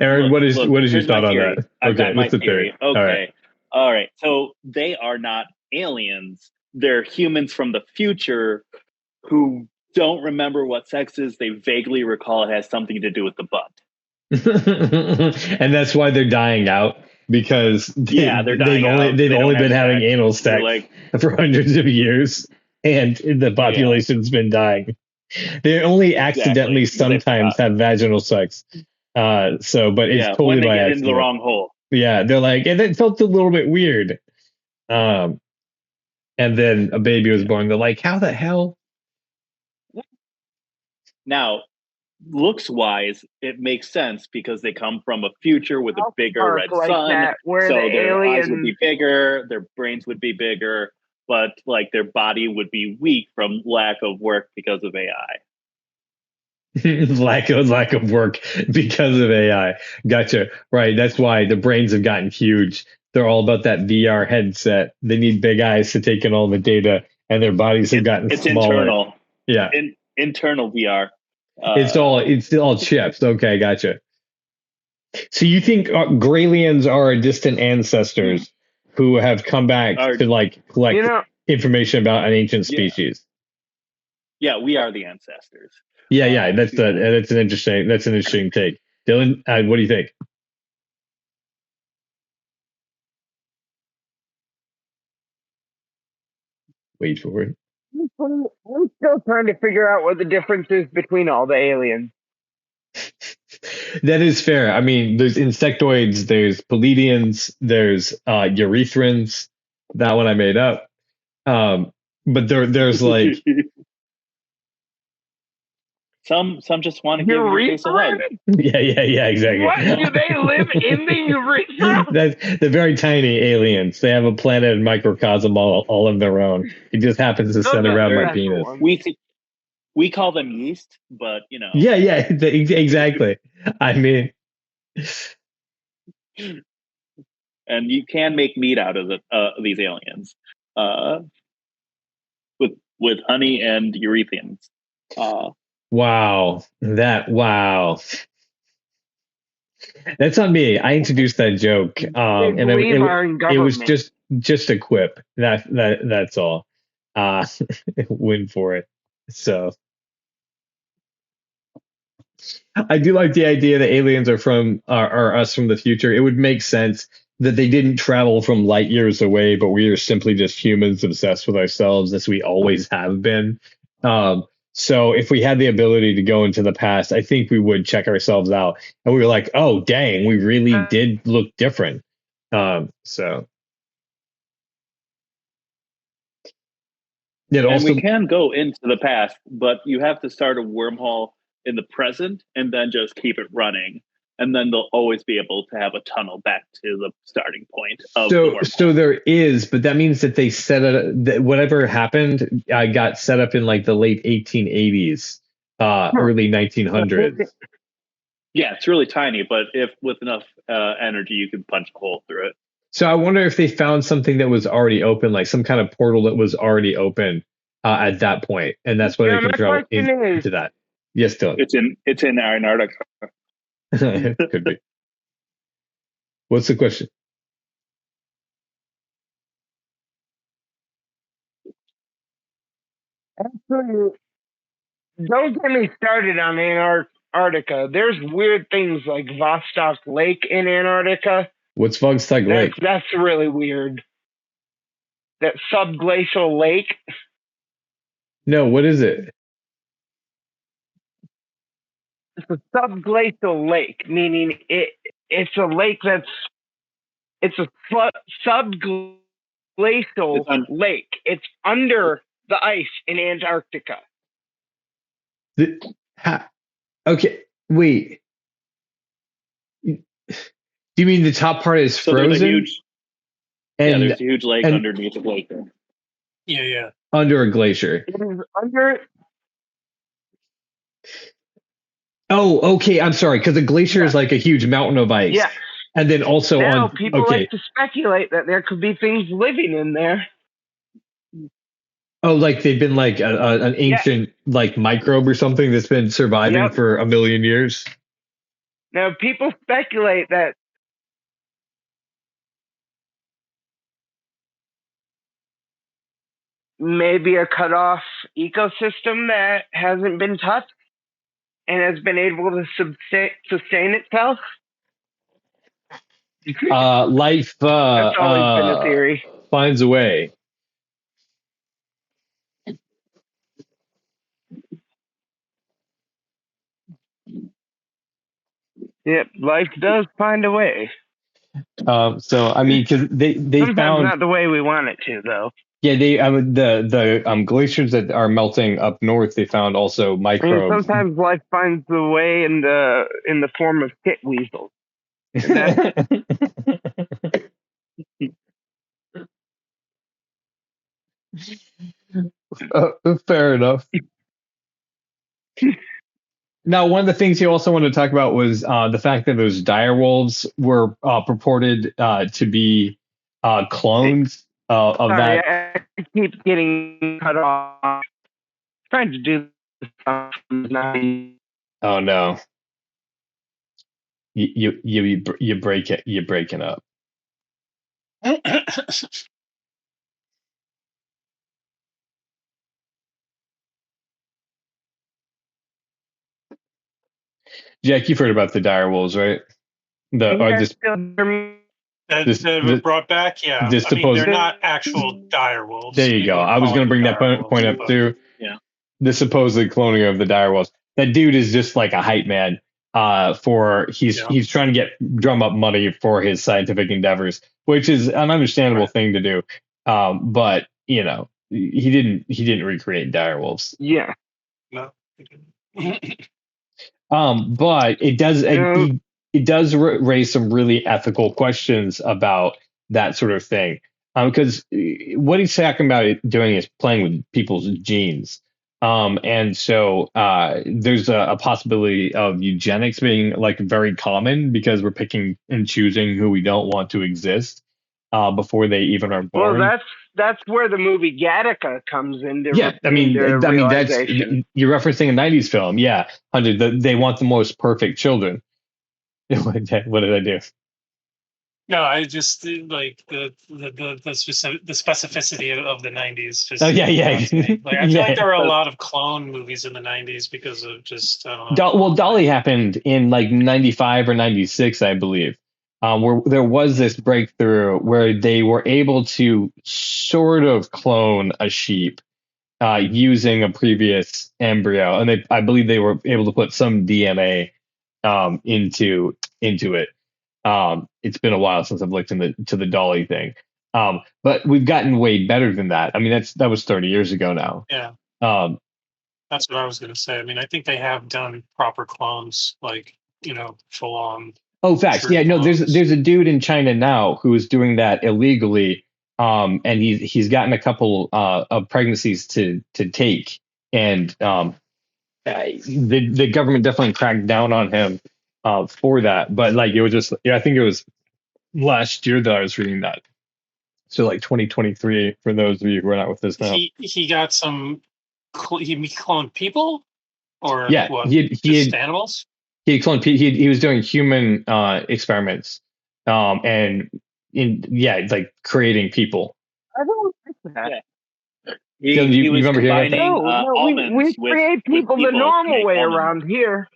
Aaron, what is your thought on that? I've got my theory. Okay. All right. So they are not aliens. They're humans from the future who don't remember what sex is. They vaguely recall it has something to do with the butt. And that's why they're dying out, because they've only been having anal sex for hundreds of years, and the population's been dying. They only accidentally sometimes have vaginal sex. But it's totally when they by get accident. into the wrong hole. Yeah, they're like, and it felt a little bit weird. And then a baby was born. They're like, how the hell? Now, looks-wise, it makes sense because they come from a future with a bigger red sun. So their eyes would be bigger, their brains would be bigger, but like their body would be weak from lack of work because of AI. lack of work because of AI. Gotcha. Right. That's why the brains have gotten huge. They're all about that VR headset. They need big eyes to take in all the data, and their bodies have gotten smaller. Internal. Yeah. Internal VR. It's all chips. Okay, gotcha. So you think Graylians are our distant ancestors who have come back to like collect information about an ancient species? Yeah, we are the ancestors. Yeah. That's an interesting take. Dylan, what do you think? Wait for it. I'm still trying to figure out what the difference is between all the aliens. That is fair. I mean, there's insectoids, there's Pleiadians, there's Eurythrans. That one I made up. But there's like some just want to give your face a hug. Yeah, exactly. What? Do they live in the urethra? They're very tiny aliens. They have a planet and microcosm all of their own. It just happens to center around my penis. We call them yeast, but you know. Yeah, exactly. I mean, and you can make meat out of these aliens, with honey and Eurythians. Wow. That's on me. I introduced that joke, and it was just a quip. That's all. Win for it. So I do like the idea that aliens are us from the future. It would make sense that they didn't travel from light years away, but we are simply just humans obsessed with ourselves, as we always have been. So if we had the ability to go into the past, I think we would check ourselves out, and we were like, "Oh, dang, we really did look different." So we can go into the past, but you have to start a wormhole in the present and then just keep it running. And then they'll always be able to have a tunnel back to the starting point of the wormhole. So there is, but that means that they set it, that whatever happened got set up in like the late 1880s, early 1900s. Yeah, it's really tiny, but if with enough energy, you can punch a hole through it. So I wonder if they found something that was already open, like some kind of portal that was already open at that point, and that's why they can travel into that. Yes, Dylan. It's in Antarctica. Could be. What's the question? Actually, don't get me started on Antarctica. There's weird things like Vostok Lake in Antarctica. What's Vostok Lake? That's really weird. That subglacial lake. No, what is it? It's a subglacial lake, meaning it's a lake it's a subglacial lake. It's under the ice in Antarctica. Okay, wait. Do you mean the top part is frozen? There's a huge lake underneath the glacier. Yeah. Under a glacier. It is under. Oh, okay. I'm sorry, because a glacier is like a huge mountain of ice. Yeah. And then also people like to speculate that there could be things living in there. Oh, like they've been like an ancient like microbe or something that's been surviving for a million years. Now, people speculate that maybe a cut-off ecosystem that hasn't been touched and has been able to sustain itself. Life That's always been a theory. Finds a way. Yep, life does find a way. So I mean, because they sometimes found not the way we want it to, though. Yeah, the glaciers that are melting up north, they found also microbes. I mean, sometimes life finds the way in the form of pit weasels. Fair enough. Now, one of the things you also wanted to talk about was the fact that those direwolves were purported to be clones of Sorry, that. I keep getting cut off. Trying to do stuff. Oh no! You break it. You're breaking up. Jack, you've heard about the direwolves, right? You Or guys this still hear me? That were brought back, yeah. this I mean, they're supposed. not actual dire wolves. There you go. People are I was going calling to bring them that dire point wolves, up but- too. Yeah. The supposed cloning of the direwolves. That dude is just like a hype man. He's trying to drum up money for his scientific endeavors, which is an understandable thing to do. But you know, he didn't recreate direwolves. Yeah. No. But it does it does raise some really ethical questions about that sort of thing. Because what he's talking about doing is playing with people's genes. And so there's a possibility of eugenics being like very common because we're picking and choosing who we don't want to exist before they even are born. Well, that's where the movie Gattaca comes into. Yeah, I mean that's realization. you're referencing a '90s film. Yeah, 100. They want the most perfect children. What did I do? No, I just like the specificity of the '90s. Just Oh yeah. like, I feel like there were a lot of clone movies in the '90s because of just I don't know. Well, Dolly happened in like '95 or '96, I believe, where there was this breakthrough where they were able to sort of clone a sheep using a previous embryo, and I believe they were able to put some DNA into it. It's been a while since I've looked into the Dolly thing, but we've gotten way better than that. I mean, that was 30 years ago now. Yeah. Um, That's what I was going to say. I mean, I think they have done proper clones, like, full on. Oh, facts. Yeah, no, there's a dude in China now who is doing that illegally. And he's gotten a couple of pregnancies to take, and the government definitely cracked down on him for that. But like it was just, I think it was last year that I was reading that. So like 2023 for those of you who are not with us now. He got some. He cloned people, or yeah, what? He had animals. He had cloned. He was doing human experiments, and like creating people. I don't like that. Yeah. He was remember hearing combining No, almonds we create people the normal way around here.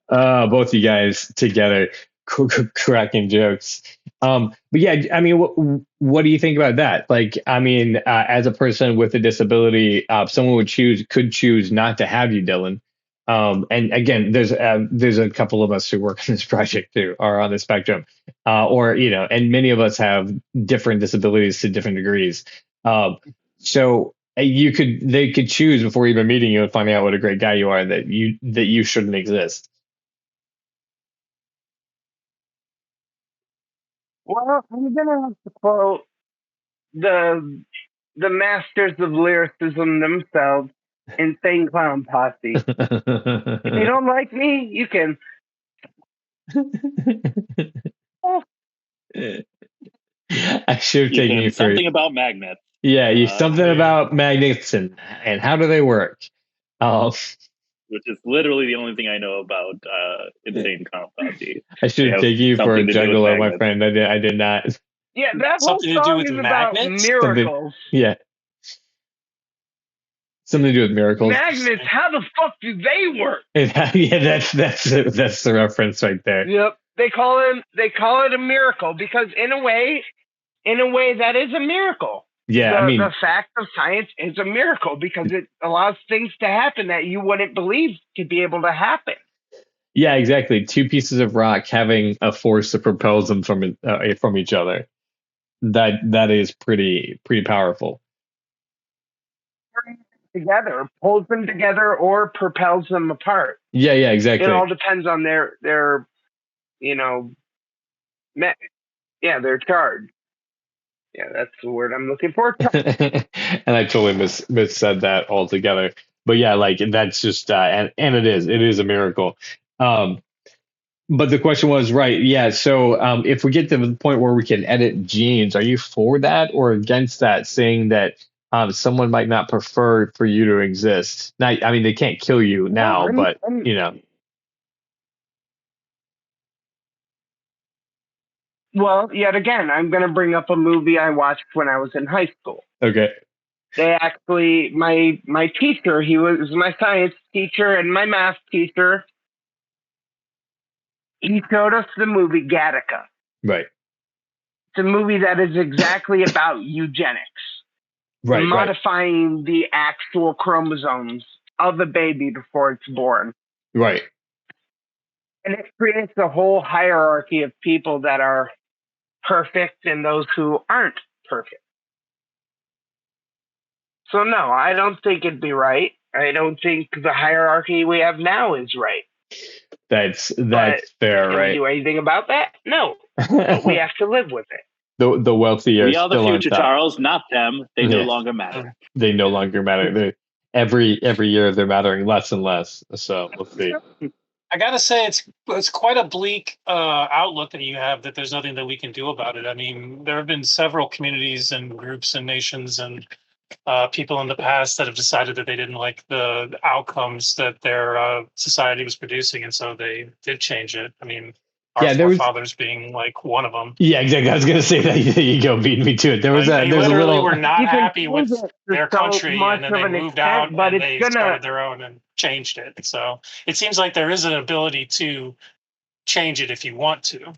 Both you guys together cracking jokes. But yeah, I mean, what do you think about that? Like, I mean, as a person with a disability, someone could choose not to have you, Dylan. And again, there's a couple of us who work on this project too, are on the spectrum, and many of us have different disabilities to different degrees. So they could choose before even meeting you and finding out what a great guy you are that you shouldn't exist. Well, I'm gonna have to quote the masters of lyricism themselves, Insane Clown Posse. If you don't like me, you can. I should have taken you for something about magnets. Yeah, something about magnets and how do they work? Which is literally the only thing I know about Insane Clown Posse. I should have taken you for a juggalo, my friend. I did not. Yeah, that something whole song to do with is magnets? about miracles. Something to do with miracles. Magnets, how the fuck do they work? Yeah, that's the reference right there. Yep. They call it a miracle because in a way that is a miracle. Yeah, the fact of science is a miracle because it allows things to happen that you wouldn't believe to be able to happen. Yeah, exactly. Two pieces of rock having a force that propels them from each other. That is pretty powerful. Together, pulls them together or propels them apart. Yeah, exactly. It all depends on their their charge. Yeah, that's the word I'm looking for. And I totally missaid that altogether. But yeah, like that's just and it is a miracle. But the question was right. Yeah. So if we get to the point where we can edit genes, are you for that or against that? Saying that someone might not prefer for you to exist. Now, I mean, they can't kill you now, but Well, yet again, I'm going to bring up a movie I watched when I was in high school. Okay. they actually, my teacher, he was my science teacher and my math teacher. He showed us the movie Gattaca. Right. It's a movie that is exactly about eugenics. Right. Modifying the actual chromosomes of a baby before it's born. Right. And it creates a whole hierarchy of people that are perfect and those who aren't perfect. So no, I don't think it'd be right. I don't think the hierarchy we have now is right. That's But fair, can right? we do anything about that? No. But we have to live with it. The wealthy are We are the still on future, top. Charles, not them. They no Yeah. longer matter. They no longer matter. Every year they're mattering less and less. So we'll see. I gotta say, it's quite a bleak outlook that you have, that there's nothing that we can do about it. I mean, there have been several communities and groups and nations and people in the past that have decided that they didn't like the outcomes that their society was producing, and so they did change it. I mean, our forefathers being like one of them. Yeah, exactly. I was gonna say that. You go beat me to it. There's a little. Were not happy with their country, and then they moved out and they started their own and changed it. So it seems like there is an ability to change it if you want to.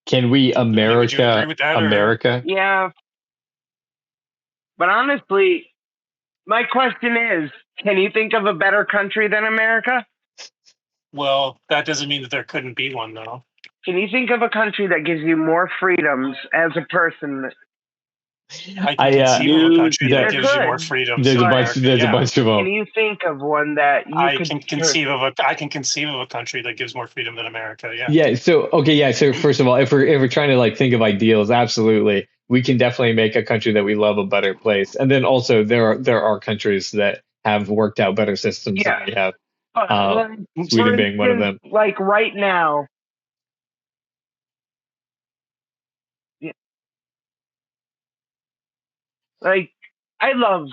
Can we America? Yeah. But honestly, my question is, can you think of a better country than America? Well, that doesn't mean that there couldn't be one, though. Can you think of a country that gives you more freedoms as a person? I can conceive of a country that gives you more freedoms. There's a bunch of them. Can you think of one that you I can conceive of a country that gives more freedom than America? Yeah. Yeah. So okay. Yeah. So first of all, if we're trying to like think of ideals, absolutely, we can definitely make a country that we love a better place. And then also there are countries that have worked out better systems than we have. Sweden being one of them. Like right now. Yeah. Like I love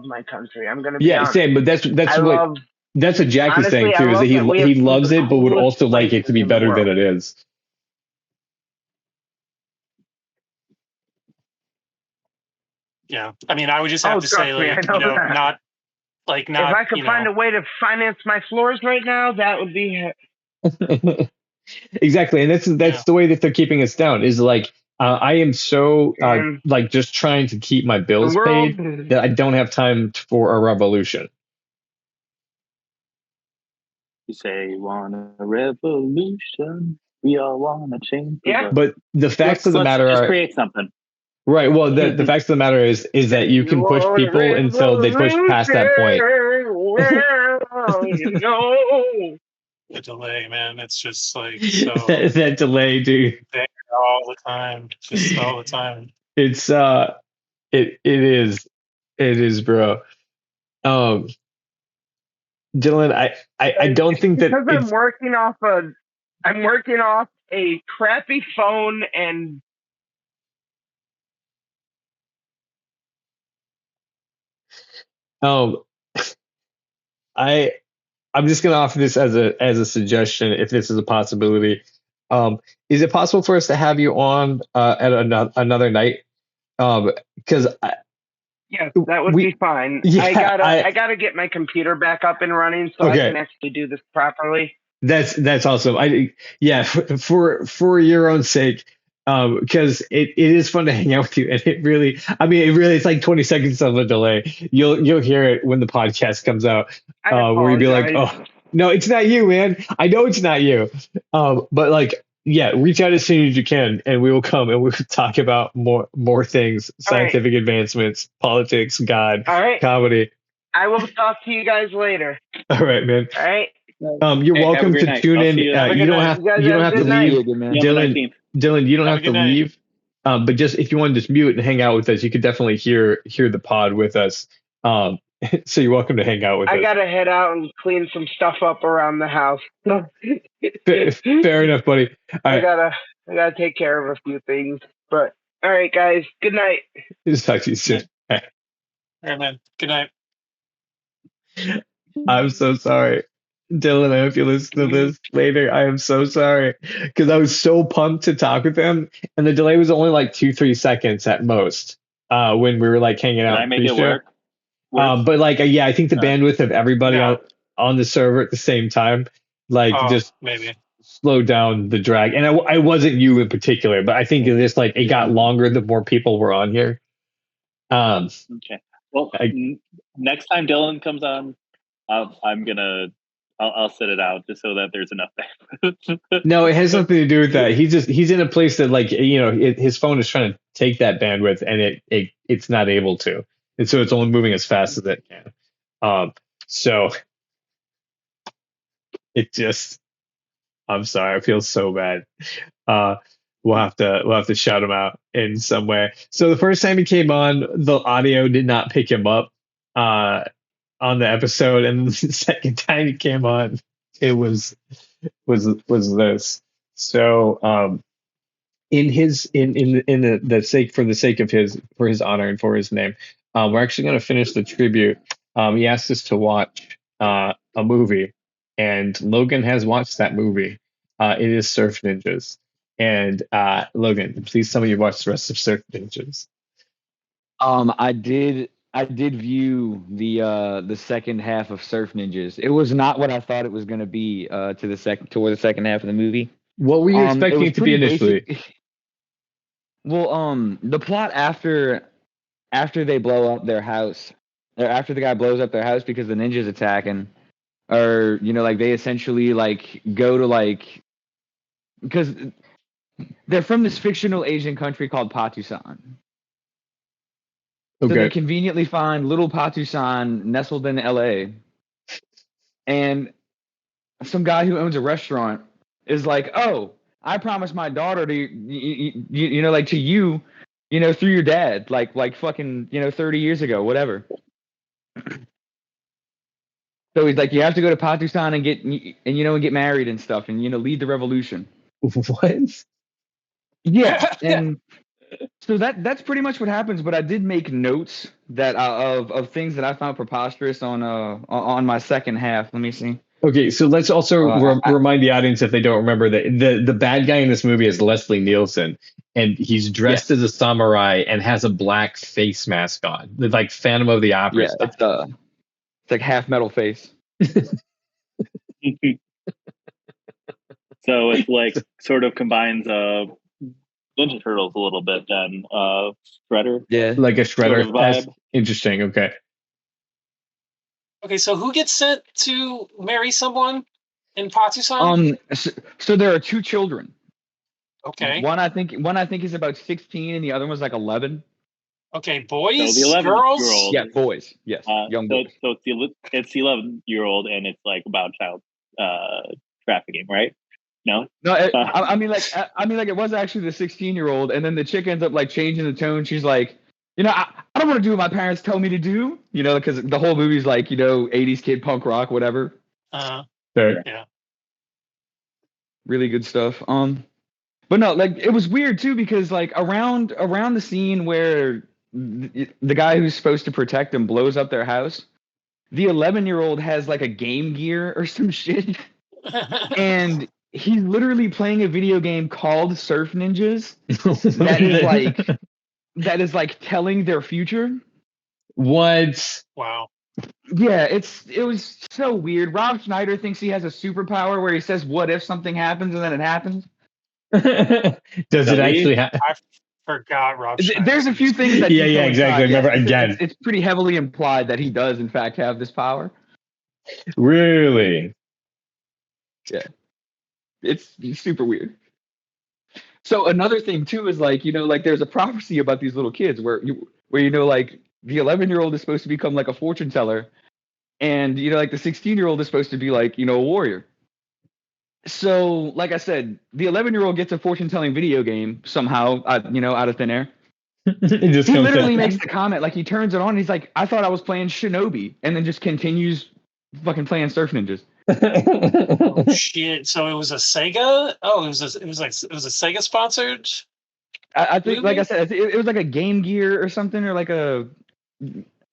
my country. I'm gonna be honest. Same. But that's what Jack is saying too. Is that he loves it, but would also like it to be better than it is. Yeah, I mean, I would just have to say, like, not. If I could find a way to finance my floors right now, that would be. Exactly, and that's the way that they're keeping us down. Is like I am so like just trying to keep my bills paid that I don't have time for a revolution. You say you want a revolution, we all want to change. Yeah, but the facts of the matter are create something. Right. Well, the facts of the matter is that you can push people until they push past that point. The delay, man. It's just like so. that delay, dude. There all the time, just all the time. It's it is, bro. Dylan, I don't think that because I'm working off a crappy phone and. I'm just gonna offer this as a suggestion, if this is a possibility. Is it possible for us to have you on at another night? Because yes, that would be fine. Yeah, I gotta get my computer back up and running so I can actually do this properly. That's awesome. For your own sake. Because it is fun to hang out with you, and it really it's like 20 seconds of a delay. You'll hear it when the podcast comes out, where you'll be like, oh no, it's not you, man. I know it's not you. But like, yeah, reach out as soon as you can, and we will come and we will talk about more things, scientific advancements, politics, God, comedy. I will talk to you guys later. All right, man. All right. You're welcome to tune in. You don't have to leave, Dylan, you don't have to leave. But just if you want to just mute and hang out with us, you could definitely hear the pod with us. So you're welcome to hang out with us. I gotta head out and clean some stuff up around the house. Fair enough, buddy. I gotta take care of a few things. But all right, guys. Good night. Just talk to you soon. All right, man. Good night. I'm so sorry. Dylan, I hope you listen to this later. I am so sorry because I was so pumped to talk with him, and the delay was only like 2-3 seconds at most when we were like hanging Can out I make it pre-show. work? But like, yeah, I think the bandwidth of everybody No. on the server at the same time, like, just maybe. slowed down the drag. And I wasn't you in particular, but I think it just like it got longer the more people were on here. Okay. Well, next time Dylan comes on, I'll set it out just so that there's enough. No, it has nothing to do with that. He's in a place that like his phone is trying to take that bandwidth and it's not able to, and so it's only moving as fast as it can. So it just, I'm sorry, I feel so bad. We'll have to shout him out in some way. So the first time he came on, the audio did not pick him up on the episode, and the second time he came on, it was this. So in the sake of his honor and for his name, we're actually going to finish the tribute. He asked us to watch a movie, and Logan has watched that movie. It is Surf Ninjas. And Logan, please tell me you watched the rest of Surf Ninjas. I did view the second half of Surf Ninjas. It was not what I thought it was going to be toward the second half of the movie. What were you expecting it to be initially? Well, the plot after they blow up their house, or after the guy blows up their house because the ninjas attacking, or like they essentially like go to like, because they're from this fictional Asian country called Patusan. So they conveniently find little Patusan nestled in LA. And some guy who owns a restaurant is like, oh, I promised my daughter to, like to you, through your dad, like fucking, 30 years ago, whatever. So he's like, you have to go to Patusan and get married and stuff and, lead the revolution. What? Yeah. And so that's pretty much what happens. But I did make notes that of things that I found preposterous on my second half. Let me see. Okay, so let's also remind the audience, if they don't remember, that the bad guy in this movie is Leslie Nielsen, and he's dressed as a samurai and has a black face mask on, like Phantom of the Opera style. It's like half metal face. So it's like sort of combines Ninja Turtles a little bit then. Shredder. Yeah. Like a Shredder sort of vibe. Interesting. Okay. Okay, so who gets sent to marry someone in Patusan? So there are two children. Okay. One I think is about 16 and the other one's like 11. Okay, boys, so the girls? Yeah, boys. Yes, young boys. So it's the 11-year-old and it's like about child trafficking, right? No, I mean like it was actually the 16-year-old, and then the chick ends up like changing the tone. She's like, I don't want to do what my parents tell me to do, because the whole movie's like, 80s kid punk rock, whatever. Sure. Yeah. Really good stuff. But no, like it was weird too, because like around the scene where the guy who's supposed to protect them blows up their house, the 11-year-old has like a Game Gear or some shit, and he's literally playing a video game called Surf Ninjas that is like telling their future. What? Wow. Yeah, it was so weird. Rob Schneider thinks he has a superpower where he says, "What if something happens?" and then it happens. Does it actually happen? I forgot Rob Schneider. There's a few things that yeah, exactly. Remember again. It's pretty heavily implied that he does in fact have this power. Really? Yeah. It's super weird. So another thing too is like, like there's a prophecy about these little kids where like the 11-year-old is supposed to become like a fortune teller, and like the 16-year-old is supposed to be like, a warrior. So like I said, the 11-year-old gets a fortune telling video game somehow, out of thin air. He literally makes the comment, like he turns it on and he's like, I thought I was playing Shinobi, and then just continues fucking playing Surf Ninjas. Oh shit! So it was a Sega. Oh, it was a Sega sponsored. I think, like I said, it was like a Game Gear or something, or like a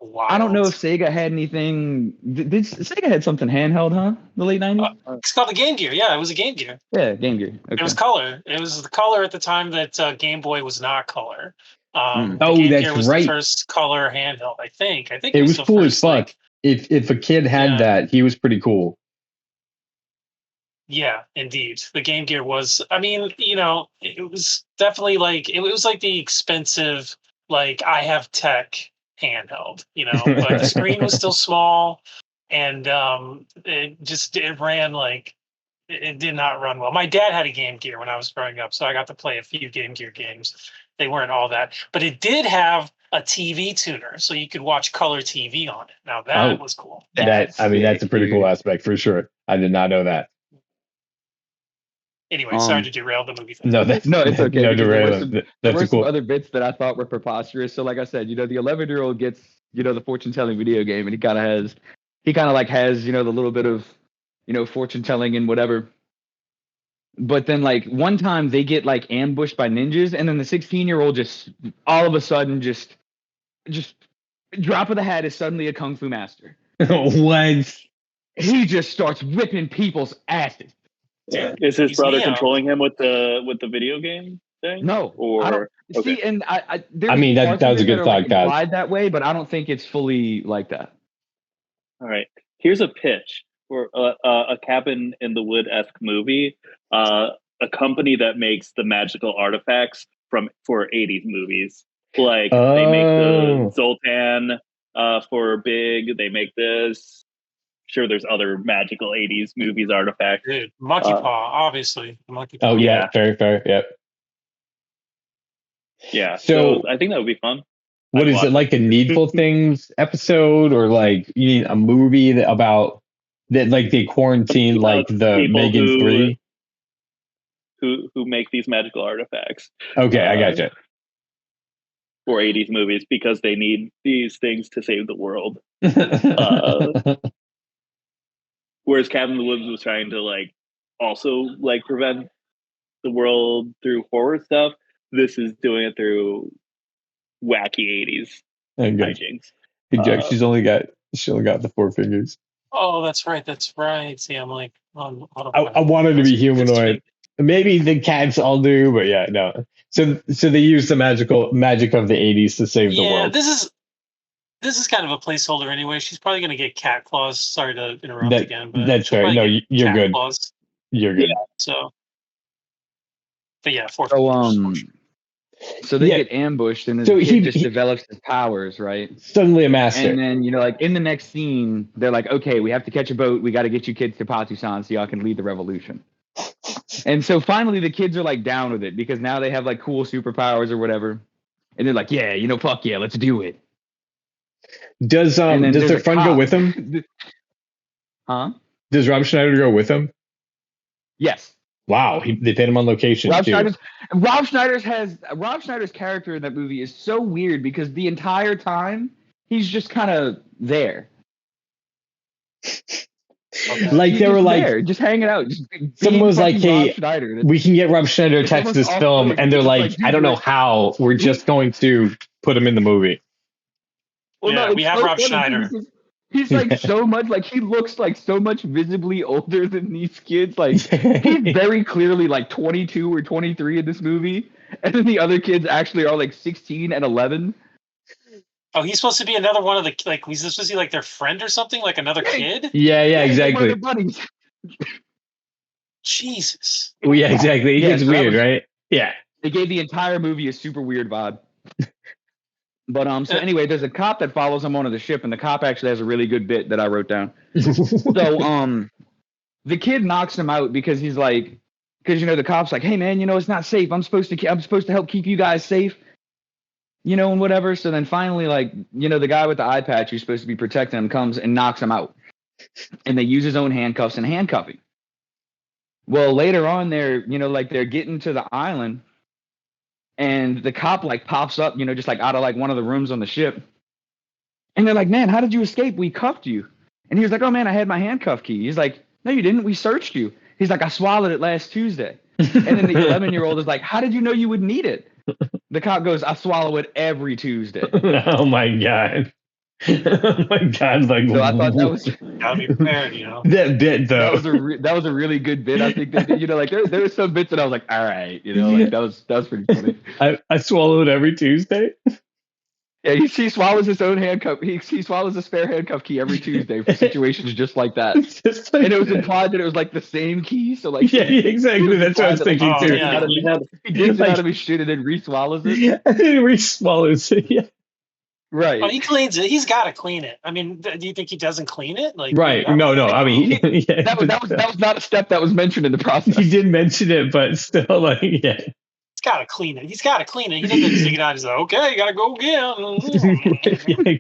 Wild. I don't know if Sega had anything. Did Sega had something handheld, huh? The late 90s? It's called the Game Gear. Yeah, it was a Game Gear. Yeah, Game Gear. Okay. It was color. It was the color at the time that Game Boy was not color. The Oh, Game that's Gear was right. the first color handheld, I think. It was the cool first, as fuck. If a kid had that, he was pretty cool. Yeah, indeed. The Game Gear was, I mean, it was definitely it was like the expensive, I have tech handheld, but the screen was still small, and it ran it did not run well. My dad had a Game Gear when I was growing up, so I got to play a few Game Gear games. They weren't all that, but it did have a TV tuner, so you could watch color TV on it. Now that was cool. That's a pretty cool aspect for sure. I did not know that. Anyway, sorry to derail the movie thing. No, it's okay. No derail. There were some other bits that I thought were preposterous. So, like I said, the 11-year-old gets, the fortune-telling video game, and he kind of has, the little bit of, fortune-telling and whatever. But then, one time they get, ambushed by ninjas, and then the 16-year-old just, all of a sudden, just drop of the hat is suddenly a kung fu master. What? He just starts whipping people's asses. Yeah. Is his brother controlling him with the video game thing? No. Or see, and that was a good thought, guys. Implied that way, but I don't think it's fully like that. All right. Here's a pitch for a Cabin in the Wood-esque movie. A company that makes the magical artifacts for 80s movies. They make the Zoltan for Big. They make this. Sure, there's other magical 80s movies artifacts. Dude, Monkey Paw, obviously. Monkey Paw. Oh, yeah. Very fair. Yep. Yeah. So I think that would be fun. What is it, like a Needful Things episode, or you need a movie about that, they quarantine, the Megan 3? Who make these magical artifacts. Okay, I gotcha. For 80s movies, because they need these things to save the world. Whereas Cabin in the Woods was trying to also prevent the world through horror stuff. This is doing it through wacky 80s hijinks. Hey, Jack, she only got the 4 fingers. Oh, that's right. See, I'm on I want her to be humanoid. Maybe the cats all do, but yeah, no. So they use the magic of the 80s to save the world. This is kind of a placeholder anyway. She's probably going to get cat claws. Sorry to interrupt again. But that's fair. No, you're good. Claws. You're good. Yeah, but yeah, 4 So they get ambushed, and then he just develops his powers, right? Suddenly a master. And then, in the next scene, they're like, okay, we have to catch a boat. We got to get you kids to Patu-san so y'all can lead the revolution. And so finally the kids are down with it, because now they have cool superpowers or whatever. And they're like, yeah, fuck yeah, let's do it. Does their friend go with him? Huh? Does Rob Schneider go with him? Yes. Wow, they paid him on location. Rob Schneider's character in that movie is so weird, because the entire time he's just kind of there. Okay. They were there, just hanging out. Someone was like, "Hey, we can get Rob Schneider to text this film," and they're like, "I don't know how. We're just going to put him in the movie." Well, we have Rob Schneider. He's so much he looks so much visibly older than these kids. He's very clearly 22 or 23 in this movie, and then the other kids actually are 16 and 11. Oh, he's supposed to be another one of the he's supposed to be their friend or something, another kid. Yeah, exactly. One of their buddies. Jesus. Well, yeah, exactly. It's weird, right? Yeah. They gave the entire movie a super weird vibe. But so anyway, there's a cop that follows him onto the ship, and the cop actually has a really good bit that I wrote down. So the kid knocks him out because he's because the cop's hey man, it's not safe. I'm supposed to help keep you guys safe, and whatever. So then finally, the guy with the eye patch who's supposed to be protecting him comes and knocks him out, and they use his own handcuffs and handcuffing. Well, later on, they're getting to the island. And the cop pops up, just out of one of the rooms on the ship. And they're like, man, how did you escape? We cuffed you. And he was like, oh man, I had my handcuff key. He's like, no, you didn't. We searched you. He's like, I swallowed it last Tuesday. And then the 11-year-old is like, how did you know you would need it? The cop goes, I swallow it every Tuesday. Oh my God. Oh my God! Like, So I thought that was Gotta be prepared, you know. that bit though. that was a really good bit. I think that, you know, like there were some bits that I was like, all right, you know, like that was pretty funny. I swallowed every Tuesday. Yeah, he swallows his own handcuff. He swallows a spare handcuff key every Tuesday for situations just like that. Just like And it was that. implied that it was like the same key. So like, Yeah, exactly. That's what I was thinking too. yeah. He digs it out of his shit and then re-swallows it. And then he swallows it. Yeah. Right. Oh, he cleans it. He's got to clean it. I mean, do you think he doesn't clean it? Like, Right. No. I mean, yeah, That was not a step that was mentioned in the process. he did mention it, but still, like, yeah. He's got to clean it. He's got to clean it. He doesn't stick it out. He's like, okay, you got to go again. Exactly.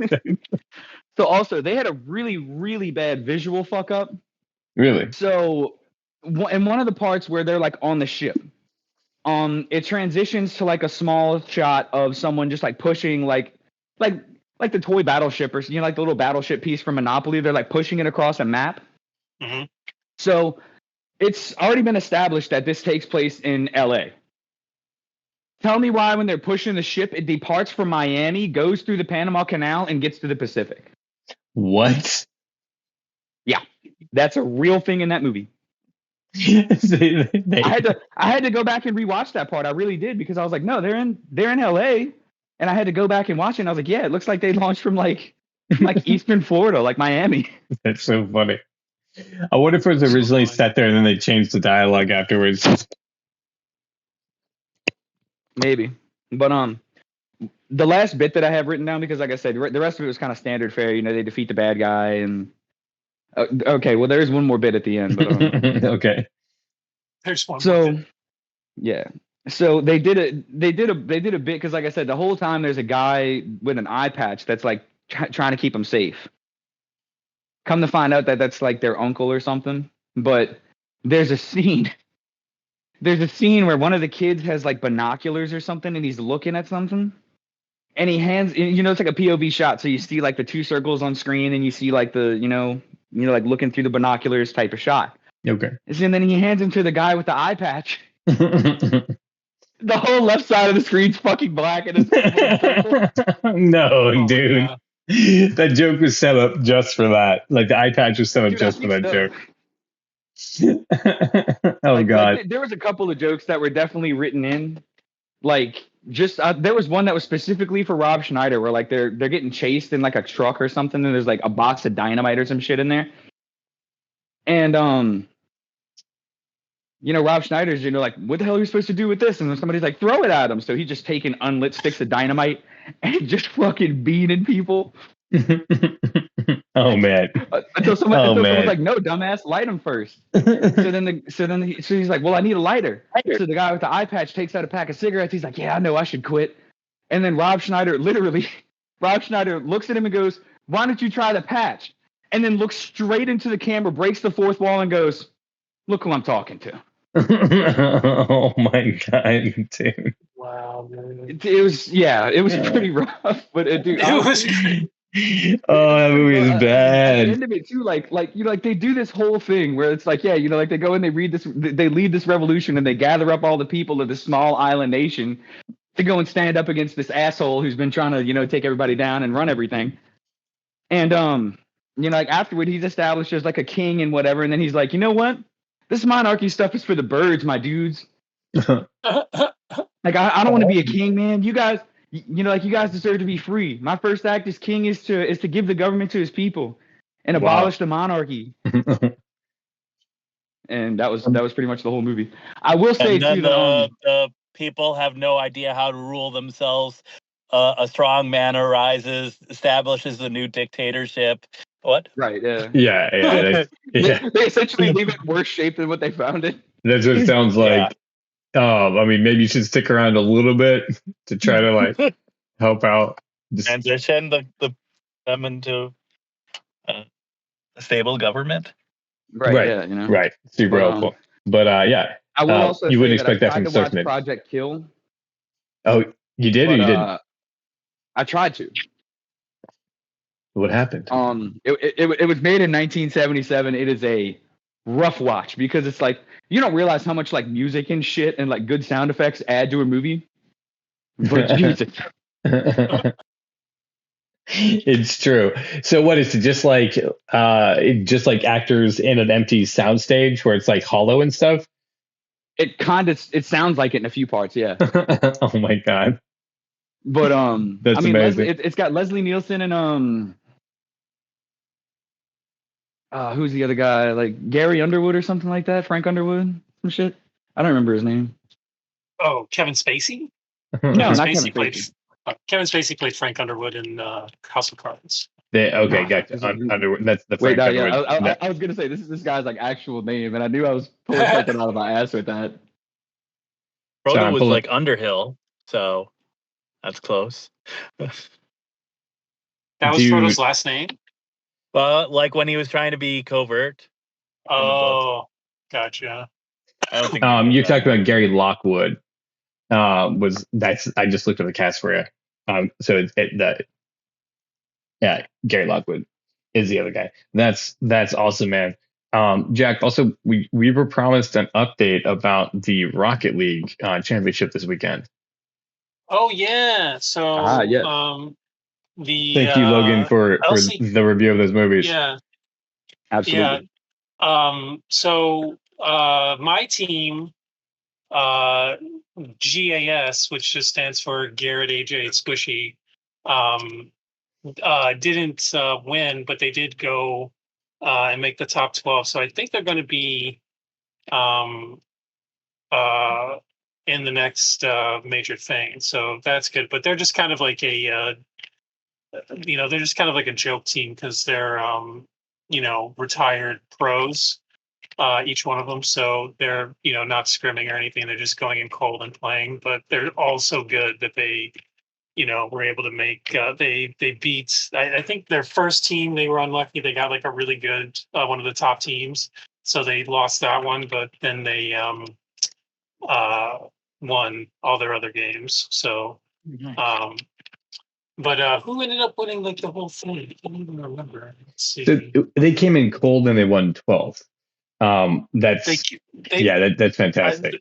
So also, they had a really, really bad visual fuck up. Really? So in one of the parts where they're like on the ship, it transitions to like a small shot of someone just like pushing like the toy battleship, or you know, like the little battleship piece from Monopoly. They're like pushing it across a map. Mm-hmm. So it's already been established that this takes place in LA. Tell me why when they're pushing the ship, it departs from Miami, goes through the Panama Canal, and gets to the Pacific. What? Yeah, that's a real thing in that movie. I had to go back and rewatch that part. I really did, because I was like, no, they're in LA, and I had to go back and watch it. And I was like, yeah, it looks like they launched from like Eastern Florida, like Miami. That's so funny. I wonder if it was originally set there and then they changed the dialogue afterwards. Maybe, but the last bit that I have written down, because like I said, the rest of it was kind of standard fare. You know, they defeat the bad guy, and okay, well, there is one more bit at the end. But, okay. There's one. So, yeah. So they did a bit, because like I said, the whole time there's a guy with an eye patch that's like trying to keep him safe. Come to find out that that's like their uncle or something. But there's a scene where one of the kids has like binoculars or something, and he's looking at something, and he hands, you know, it's like a POV shot, so you see like the two circles on screen, and you see like the you know like looking through the binoculars type of shot. Okay. And then he hands him to the guy with the eye patch. The whole left side of the screen's fucking black, and it's no, dude. That joke was set up just for that. Like the eye patch was set up just for that joke. Oh like, God. Like, there was a couple of jokes that were definitely written in. Like just there was one that was specifically for Rob Schneider, where like they're getting chased in like a truck or something, and there's like a box of dynamite or some shit in there. And you know, Rob Schneider's, you know, like, what the hell are you supposed to do with this? And then somebody's like, throw it at him. So he's just taking unlit sticks of dynamite and just fucking beating people. Oh man. Until someone's like, no, dumbass, light him first. So he's like, well, I need a lighter. So the guy with the eye patch takes out a pack of cigarettes. He's like, yeah, I know, I should quit. And then Rob Schneider looks at him and goes, why don't you try the patch? And then looks straight into the camera, breaks the fourth wall, and goes, look who I'm talking to. Oh my God, dude. Wow, man. It was pretty rough, but dude, It was. Oh, that movie is bad. At the end of it too, like you know, like they do this whole thing where it's like, yeah, you know, like they go and they lead this revolution, and they gather up all the people of this small island nation to go and stand up against this asshole who's been trying to, you know, take everybody down and run everything. And you know, like afterward, he's established as like a king and whatever, and then he's like, you know what? This monarchy stuff is for the birds, my dudes. Like, I don't want to be a king, man. You guys, you know, like you guys deserve to be free. My first act as king is to give the government to his people and abolish the monarchy. And that was pretty much the whole movie. I will say too that the people have no idea how to rule themselves. A strong man arises, establishes a new dictatorship. What? Right. Yeah. Yeah. They essentially leave it in worse shape than what they found it. That's what it sounds like. I mean, maybe you should stick around a little bit to try to like help out. Transition them into a stable government. Right. Yeah. You know. Right. Super helpful. But yeah. I will also you wouldn't say expect that from watch Surfman. Project Kill. Oh, you did, or you didn't? I tried to. What happened? It was made in 1977. It is a rough watch, because it's like you don't realize how much like music and shit and like good sound effects add to a movie. But Jesus. It's true. So what is it? Just like actors in an empty soundstage where it's like hollow and stuff. It sounds like it in a few parts, yeah. Oh my god, But that's I mean, amazing. it's got Leslie Nielsen and who's the other guy? Like Gary Underwood or something like that. Frank Underwood, some shit. I don't remember his name. Oh, Kevin Spacey. No, not Kevin Spacey. Kevin Spacey played Frank Underwood in House of Cards. Okay, gotcha. Underwood. That's the Frank Underwood. I was gonna say this guy's like actual name, and I knew I was pulling something out of my ass with that. Frodo was like Underhill, so that's close. That was Frodo's last name? Well, like when he was trying to be covert. Oh, gotcha. I don't think you're talking about Gary Lockwood. I just looked at the cast for you. So Gary Lockwood is the other guy. That's awesome, man. Jack, also we were promised an update about the Rocket League championship this weekend. Oh yeah. So thank you, Logan, for the review of those movies. Yeah. Absolutely. Yeah. So my team, GAS, which just stands for Garrett, AJ, Squishy, didn't win, but they did go and make the top 12. So I think they're going to be in the next major thing. So that's good. But they're just kind of like they're just kind of like a joke team because they're, retired pros, each one of them. So they're, not scrimming or anything. They're just going in cold and playing. But they're all so good that they, were able to make, they beat, I think their first team, they were unlucky. They got like a really good, one of the top teams. So they lost that one, but then they won all their other games. So, but who ended up winning like the whole thing? I can't even remember. Let's see. So they came in cold and they won 12th. That's fantastic.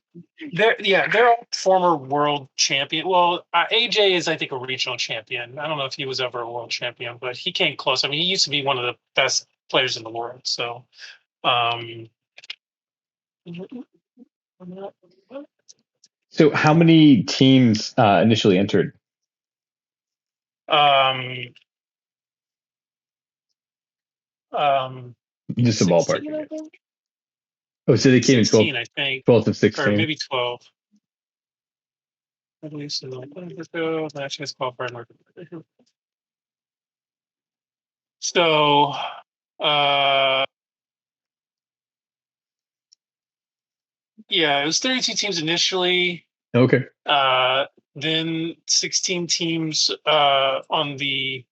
They're all former world champion. Well, AJ is, I think, a regional champion. I don't know if he was ever a world champion, but he came close. I mean, he used to be one of the best players in the world. So, so how many teams initially entered? Just a ballpark. Oh, so they came in 12, I think. 12 of 16. Or maybe 12. At least so, it was 32 teams initially. Okay. Then 16 teams on the.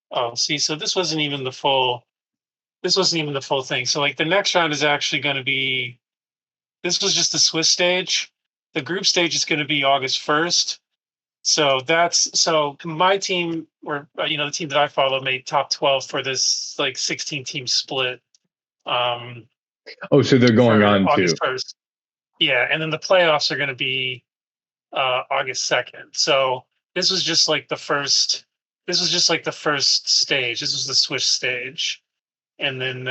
Oh, see, so this wasn't even the full thing. So like the next round is actually going to be, this was just the Swiss stage. The group stage is going to be August 1st. So so my team, or the team that I follow, made top 12 for this like 16 team split. So they're going on August to 1st. Yeah, and then the playoffs are going to be August 2nd. So this was just like the first. This was just like the first stage. This was the Swiss stage. And then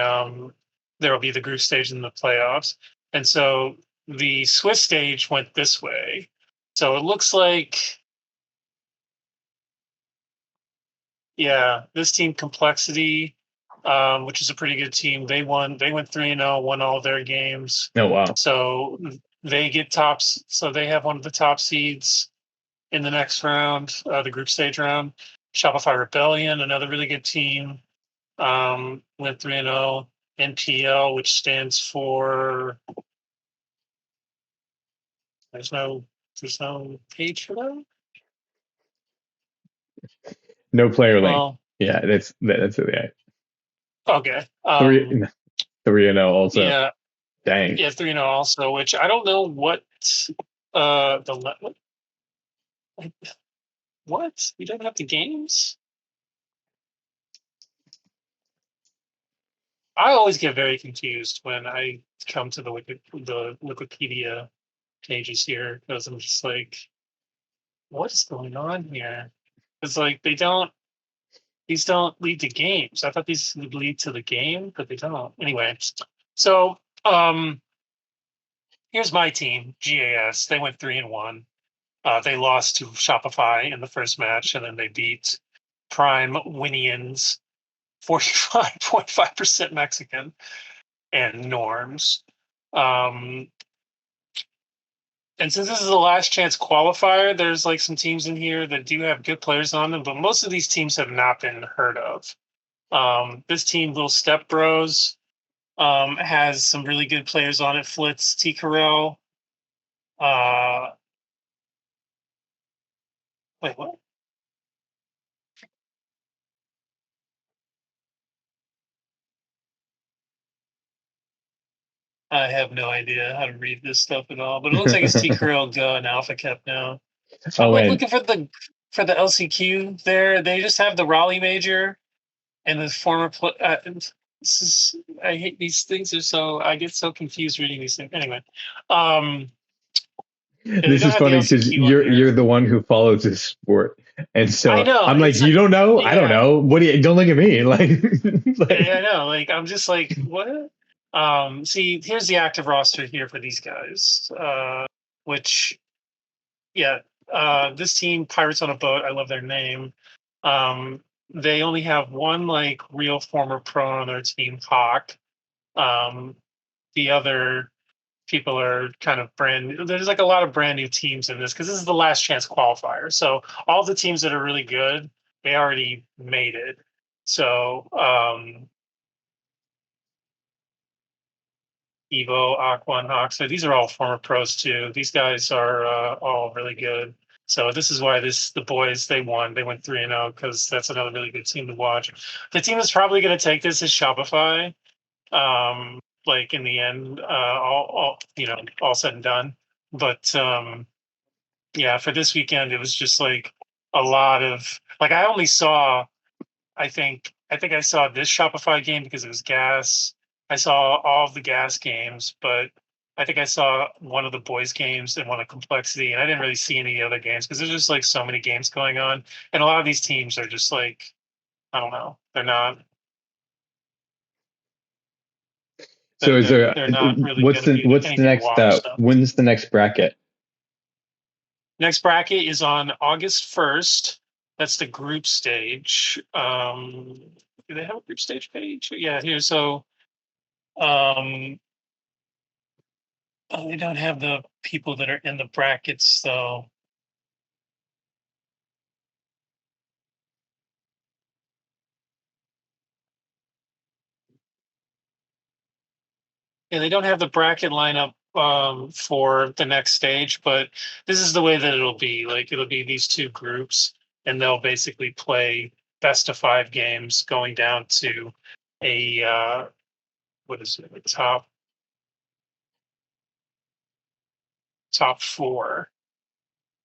there will be the group stage and the playoffs. And so the Swiss stage went this way. So it looks like, this team Complexity, which is a pretty good team. They went 3-0, won all their games. Oh, wow. So they get tops. So they have one of the top seeds in the next round, the group stage round. Shopify Rebellion, another really good team, went 3-0. NPL, which stands for, there's no page for that. No player link. Yeah, that's it. Okay. 3-0 also. Yeah. Dang. Yeah, 3-0 also, which I don't know what what? We don't have the games? I always get very confused when I come to the Wikipedia pages here because I'm just like, what is going on here? It's like these don't lead to games. I thought these would lead to the game, but they don't. Anyway, so here's my team, GAS. They went 3-1. They lost to Shopify in the first match, and then they beat Prime Winians, 45.5% Mexican, and Norms. And since this is the last chance qualifier, there's like some teams in here that do have good players on them, but most of these teams have not been heard of. This team, Little Step Bros, has some really good players on it. Flitz, T. Carell. Wait, what? I have no idea how to read this stuff at all, but it looks like it's T. Carell Go and Alpha Cap now. I'm like looking for the LCQ there. They just have the Raleigh major and the former. I hate these things. I get so confused reading these things. Anyway, this is funny because you're the one who follows this sport, and so I know, I'm like, you don't know? Yeah. I don't know. What do you? Don't look at me. Like, yeah, I know. Like, I'm just like, what? See, here's the active roster here for these guys. Which, yeah, this team, Pirates on a Boat. I love their name. They only have one like real former pro on their team, Hawk. The other people are kind of brand new. There's like a lot of brand new teams in this because this is the last chance qualifier. So all the teams that are really good, they already made it. So Evo, Aqua, and Hawk. So these are all former pros too. These guys are all really good. So this is why the boys, they won. They went 3-0 because that's another really good team to watch. The team that's probably going to take this is Shopify. Like in the end, all said and done. But yeah, for this weekend, it was just like a lot of like I only saw, I think I saw this Shopify game because it was gas. I saw all of the gas games, but I think I saw one of the boys games and one of Complexity, and I didn't really see any of the other games because there's just like so many games going on, and a lot of these teams are just like, I don't know, they're not. So is there? Not really what's the next? When's the next bracket? Next bracket is on August 1st. That's the group stage. Do they have a group stage page? Yeah, here. So, they don't have the people that are in the brackets, though. Yeah, they don't have the bracket lineup for the next stage, but this is the way that it'll be. Like it'll be these two groups, and they'll basically play best of 5 games, going down to a what is it? Top 4.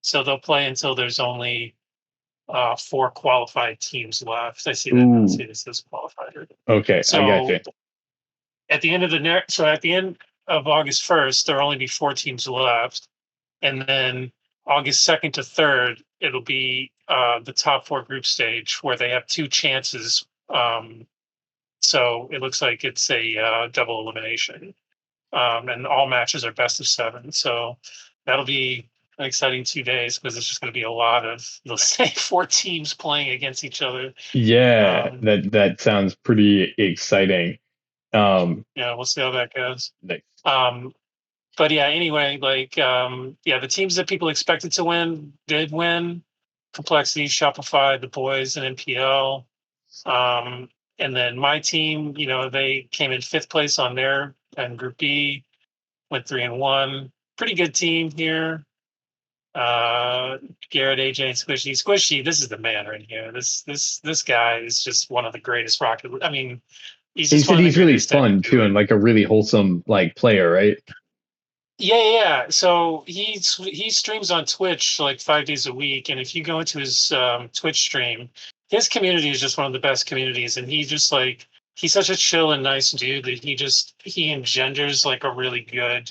So they'll play until there's only 4 qualified teams left. I see that. See, this is qualified. Okay, so I got you. At the end of August 1st, there'll only be 4 teams left, and then August 2nd to 3rd, it'll be the top 4 group stage where they have 2 chances. So it looks like it's a double elimination, and all matches are best of 7. So that'll be an exciting 2 days because it's just going to be a lot of, let's say, 4 teams playing against each other. Yeah, that sounds pretty exciting. Yeah, we'll see how that goes. Nice. But yeah, anyway, like the teams that people expected to win did win. Complexity, Shopify, the boys, and NPL. And then my team, they came in 5th place on their and Group B, went 3-1. Pretty good team here. Garrett, AJ, and Squishy. Squishy, this is the man right here. This guy is just one of the greatest Rocket. I mean, he said he's really fun too, and like a really wholesome like player, right? Yeah. So he streams on Twitch like 5 days a week, and if you go into his Twitch stream, his community is just one of the best communities, and he's such a chill and nice dude that he engenders like a really good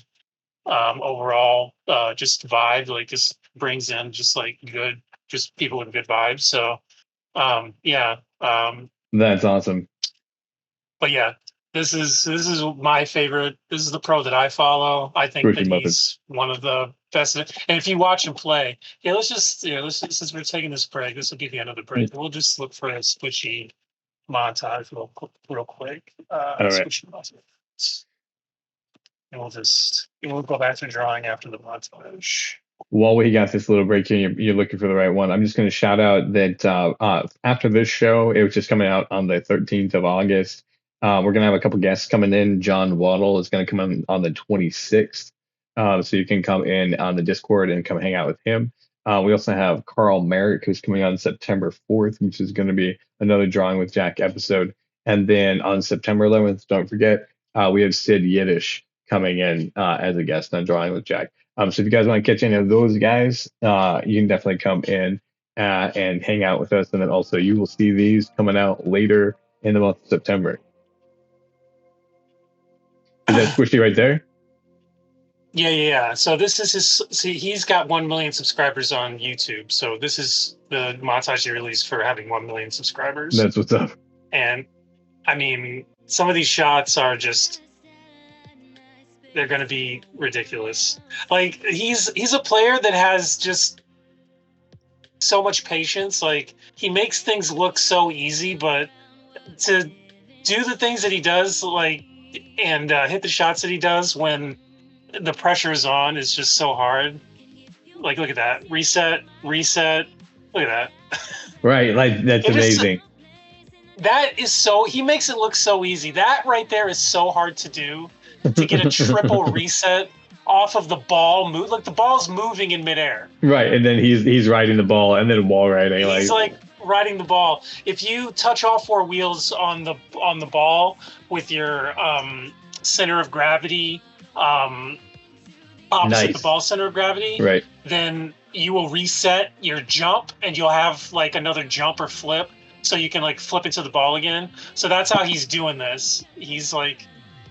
overall just vibe, like just brings in just like good, just people with good vibes. So That's awesome. But yeah, this is my favorite. This is the pro that I follow. I think that SquishyMuffinz. he's one of the best. And if you watch him play, let's just since we're taking this break, this will be the end of the break. We'll just look for a Squishy montage real quick. All right. Squishy montage. And we'll go back to drawing after the montage. While we got this little break here, you're looking for the right one. I'm just going to shout out that after this show, it was just coming out on the 13th of August. We're going to have a couple guests coming in. John Waddle is going to come in on the 26th. So you can come in on the Discord and come hang out with him. We also have Carl Merrick, who's coming on September 4th, which is going to be another Drawing with Jack episode. And then on September 11th, don't forget, we have Sid Yiddish coming in as a guest on Drawing with Jack. So if you guys want to catch any of those guys, you can definitely come in and hang out with us. And then also you will see these coming out later in the month of September. Is that Squishy right there? Yeah. So this is his. See, he's got 1 million subscribers on YouTube. So this is the montage he released for having 1 million subscribers. That's what's up. And I mean, some of these shots are just. They're going to be ridiculous. Like he's a player that has just so much patience. Like he makes things look so easy, but to do the things that he does, like and hit the shots that he does when the pressure is on, is just so hard. Like look at that reset. Look at that. Right, like that's amazing. That is so. He makes it look so easy. That right there is so hard to do. To get a triple reset off of the ball, like the ball's moving in midair. Right, and then he's riding the ball and then wall riding. He's like riding the ball. If you touch all four wheels on the ball with your center of gravity opposite the ball center of gravity, right, then you will reset your jump and you'll have like another jump or flip, so you can like flip into the ball again. So that's how he's doing this. He's like.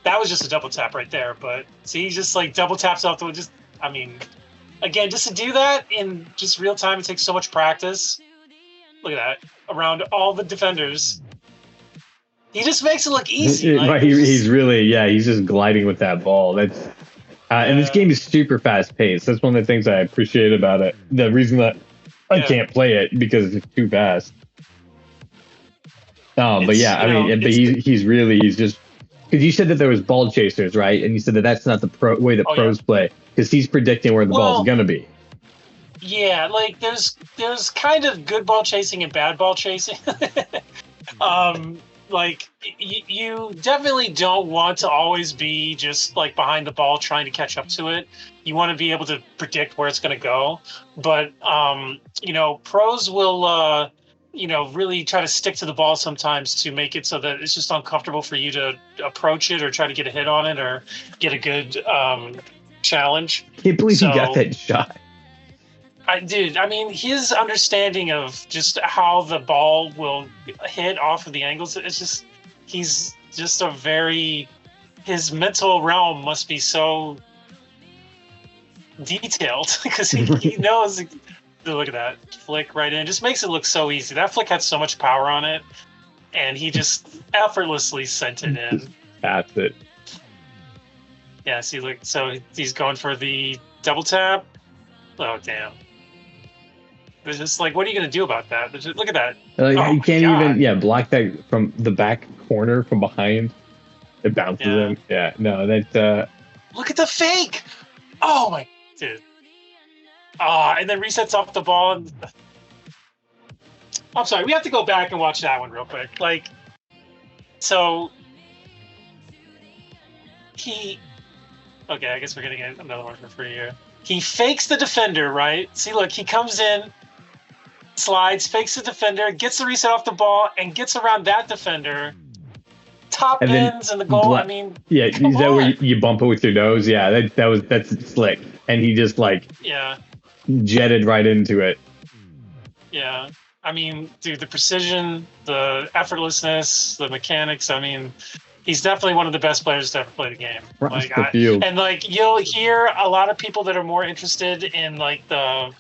That was just a double tap right there, but see, he just like double taps off the. Just, I mean, again, just to do that in just real time, it takes so much practice. Look at that around all the defenders. He just makes it look easy. Like, he's really, he's just gliding with that ball. That's and this game is super fast paced. That's one of the things I appreciate about it. The reason that I can't play it because it's too fast. But yeah, I mean, but he's just. Because you said that there was ball chasers, right? And you said that that's not the way that pros play, because he's predicting where the ball's gonna be. Yeah, like there's kind of good ball chasing and bad ball chasing. Like you definitely don't want to always be just like behind the ball trying to catch up to it. You want to be able to predict where it's gonna go. But pros will. Really try to stick to the ball sometimes to make it so that it's just uncomfortable for you to approach it or try to get a hit on it or get a good challenge. Can't believe you got that shot. I mean, his understanding of just how the ball will hit off of the angles, it's just, he's just his mental realm must be so detailed because he knows. Look at that flick right in. It just makes it look so easy. That flick had so much power on it, and he just effortlessly sent it in. That's it. Yeah, see, look, so he's going for the double tap. Oh, damn. It's just like, what are you going to do about that? Look at that. You can't even block that from the back corner from behind. It bounces in. Yeah, no, that's... Look at the fake! Oh, my... Dude. And then resets off the ball. And... I'm sorry, we have to go back and watch that one real quick. Like, so okay, I guess we're gonna get another one for free here. He fakes the defender, right? See, look, he comes in, slides, fakes the defender, gets the reset off the ball, and gets around that defender. Top ends and the goal. I mean, is that where you bump it with your nose? Yeah, that's slick. And he just jetted right into it. Yeah. I mean, dude, the precision, the effortlessness, the mechanics, I mean, He's definitely one of the best players to ever play the game. Like, and like you'll hear a lot of people that are more interested in like the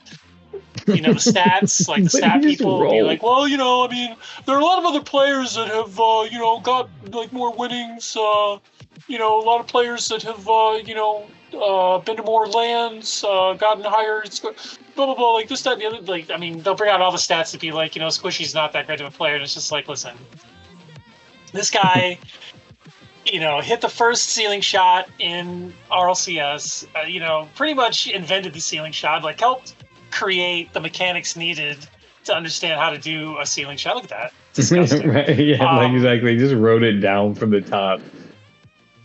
the stats, like the stat people will be like, well, I mean, there are a lot of other players that have got like more winnings. A lot of players that have been to more lands, gotten higher, blah blah blah, like this, that, and the other. Like, I mean, they'll bring out all the stats to be like, Squishy's not that great of a player, and it's just like, listen, this guy. Hit the first ceiling shot in RLCS, pretty much invented the ceiling shot, like helped create the mechanics needed to understand how to do a ceiling shot. Look at that. Disgusting. Right, yeah, like exactly. Just wrote it down from the top.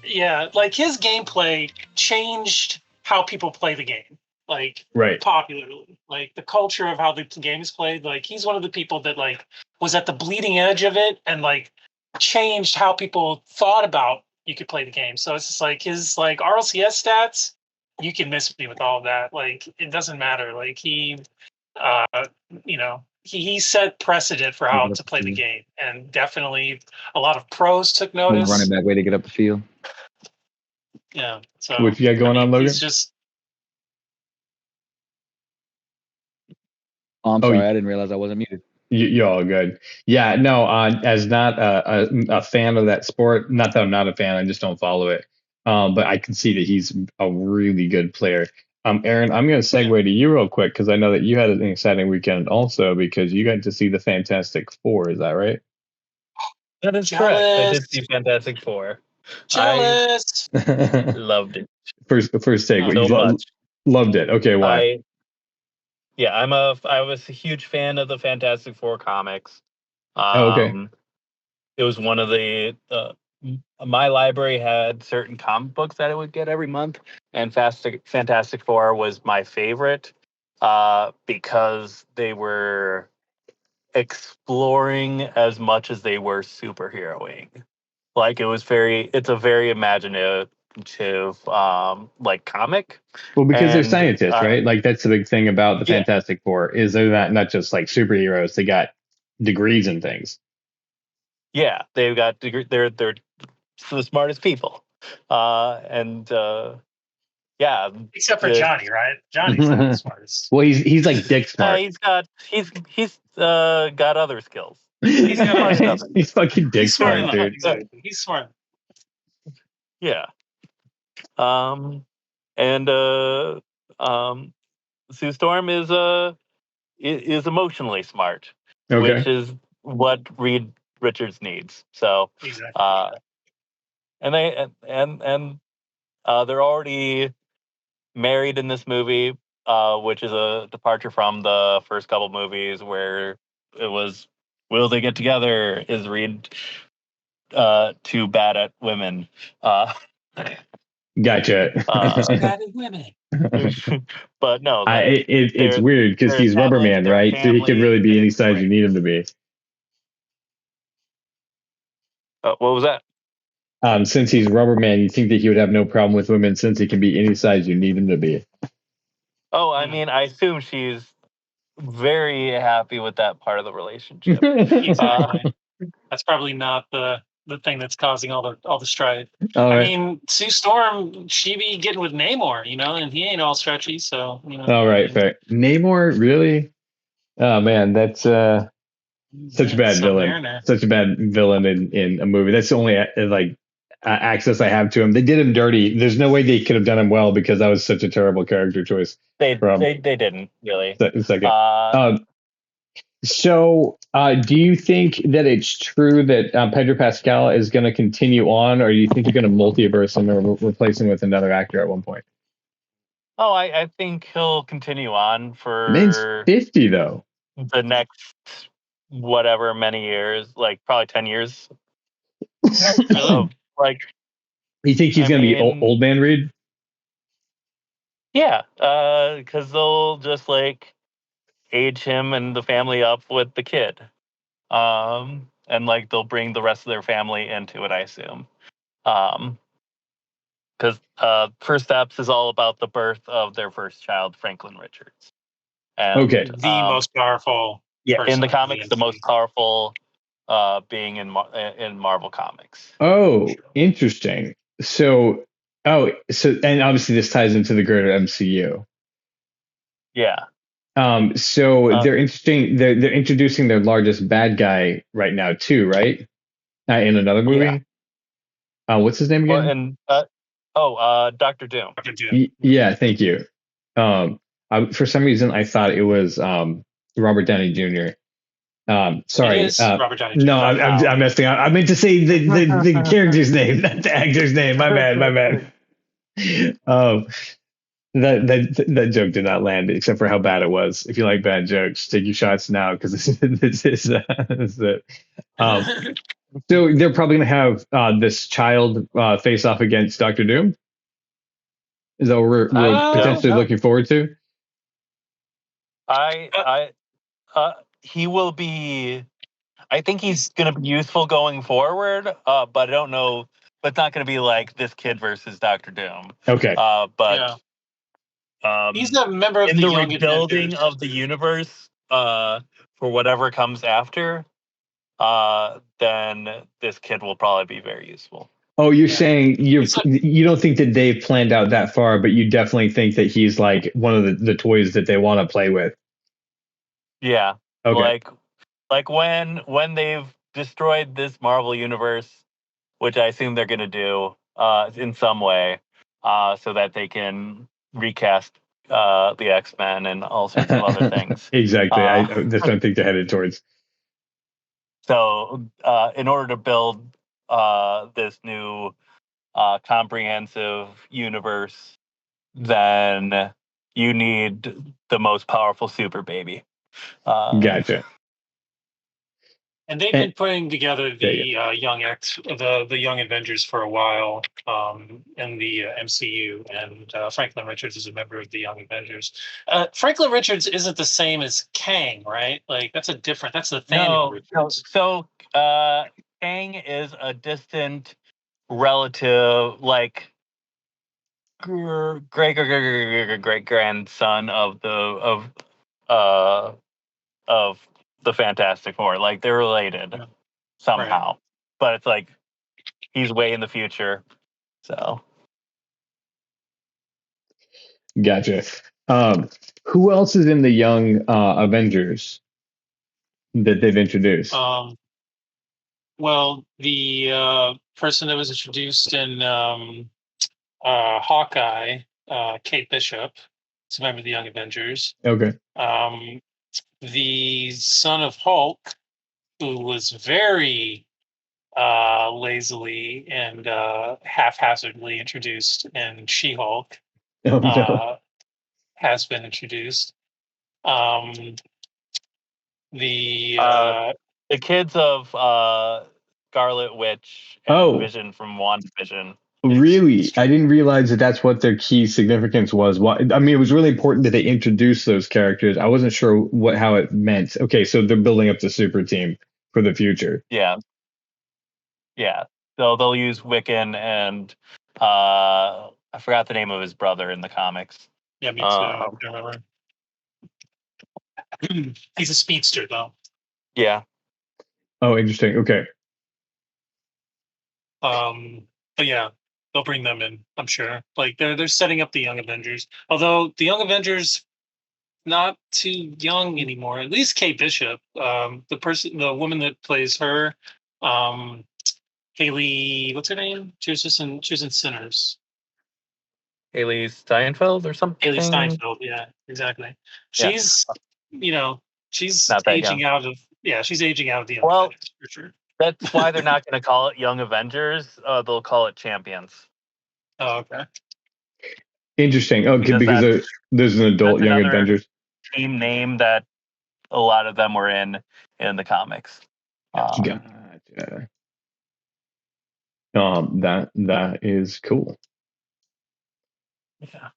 Yeah, like his gameplay changed how people play the game. Like, right. Popularly. Like the culture of how the game is played. Like he's one of the people that like was at the bleeding edge of it and like changed how people thought about you could play the game. So it's just like his like RLCS stats, you can miss me with all of that. Like it doesn't matter. Like he set precedent for how to play the game, and definitely a lot of pros took notice. Running back way to get up the field. Yeah. So what you got going on, Logan? He's just. Oh, I'm sorry. I didn't realize I wasn't muted. You're all good. Yeah, no, as not a fan of that sport, not that I'm not a fan, I just don't follow it. But I can see that he's a really good player. Aaron, I'm going to segue to you real quick because I know that you had an exciting weekend also because you got to see the Fantastic Four. Is that right? That is correct. I did see Fantastic Four. Jealous. I loved it. First take. So loved it. Okay, why? I was a huge fan of the Fantastic Four comics. Okay. It was one of the my library had certain comic books that I would get every month, and Fantastic Four was my favorite because they were exploring as much as they were superheroing. Like it's a very imaginative like comic. Well, because they're scientists, right? Like that's the big thing about the Fantastic Four is they're not just like superheroes. They got degrees and things. Yeah, they've got they're the smartest people, except for Johnny, right? Johnny's not the smartest. Well, he's like dick smart. He's got other skills. He's fucking dick smart, dude. Exactly. He's smart. Yeah. Sue Storm is emotionally smart, which is what Reed Richards needs. So, exactly. They're already married in this movie, which is a departure from the first couple movies where it was, will they get together? Is Reed too bad at women? Gotcha. Too bad at women. But no, it's weird because he's Rubberman, right? So he can really be any size you need him to be. What was that? Since he's Rubberman, you think that he would have no problem with women since he can be any size you need him to be. Oh, I mean, I assume she's very happy with that part of the relationship. Exactly. That's probably not the thing that's causing all the strife. I mean, Sue Storm, she be getting with Namor, and he ain't all stretchy, so All right, fair. Namor, really? Oh man, that's such a bad villain. Such a bad villain in a movie. That's the only access I have to him. They did him dirty. There's no way they could have done him well because that was such a terrible character choice. They didn't really. So, do you think that it's true that Pedro Pascal is going to continue on, or do you think you're going to multiverse him or replace him with another actor at one point? Oh, I think he'll continue on for. Man's 50 though. The next whatever many years, like probably 10 years. You think he's going to be old man Reed? Yeah, because they'll just age him and the family up with the kid, and they'll bring the rest of their family into it, I assume, because First Steps is all about the birth of their first child, Franklin Richards. And, okay, the most powerful. Yeah, in the comics, the most powerful being in in Marvel Comics. Oh, interesting. So, and obviously this ties into the greater MCU. Yeah. So they're interesting. They're introducing their largest bad guy right now too, right? In another movie. Yeah. What's his name again? Doctor Doom. Dr. Doom. Yeah, thank you. For some reason I thought it was Robert Downey Jr. Sorry. It is Robert Downey Jr. No, I'm messing up. I meant to say the character's name, not the actor's name. My bad. That joke did not land, except for how bad it was. If you like bad jokes, take your shots now, because this is it. So they're probably going to have this child face off against Doctor Doom. Is that what we're potentially looking forward to? He will be. I think he's going to be useful going forward, but I don't know. But it's not going to be like this kid versus Doctor Doom. Okay. He's a member of in the Young rebuilding Avengers. Of the universe for whatever comes after. Then this kid will probably be very useful. Oh, you're saying you don't think that they've planned out that far, but you definitely think that he's like one of the toys that they want to play with. Yeah. Okay. Like when they've destroyed this Marvel universe, which I assume they're going to do in some way, so that they can recast the X-Men and all sorts of other things. Exactly. That's what I think they're headed towards. So in order to build this new comprehensive universe, then you need the most powerful super baby. Gotcha. And they've been putting together the Young Avengers for a while in the MCU, and Franklin Richards is a member of the Young Avengers. Franklin Richards isn't the same as Kang, right? Like that's the Nathaniel Richards. So Kang is a distant relative, like great grandson of the Fantastic Four. Like they're related somehow, right. But it's like he's way in the future. So, gotcha. Who else is in the Young Avengers that they've introduced? Well, the person that was introduced in Hawkeye, Kate Bishop, is a member of the Young Avengers. Okay. The son of Hulk, who was very lazily and haphazardly introduced in She-Hulk, has been introduced. The kids of Scarlet Witch and Vision from WandaVision. Really? I didn't realize that that's what their key significance was. I mean, it was really important that they introduced those characters. I wasn't sure how it meant. Okay, so they're building up the super team for the future. Yeah. So they'll use Wiccan and I forgot the name of his brother in the comics. Yeah, me too. I don't remember. He's a speedster, though. Yeah. Oh, interesting. Okay. But yeah. They'll bring them in, I'm sure. Like they're setting up the Young Avengers. Although the Young Avengers not too young anymore. At least Kate Bishop, the woman that plays her, Haley, what's her name? She was in Sinners. Haley Steinfeld or something. Haley Steinfeld, yeah, exactly. She's she's aging out of she's aging out of the Young Avengers for sure. That's why they're not going to call it Young Avengers. They'll call it Champions. Oh, okay. Interesting. Oh, because there's an adult Young Avengers team name that a lot of them were in the comics. Gotcha. That is cool. Yeah.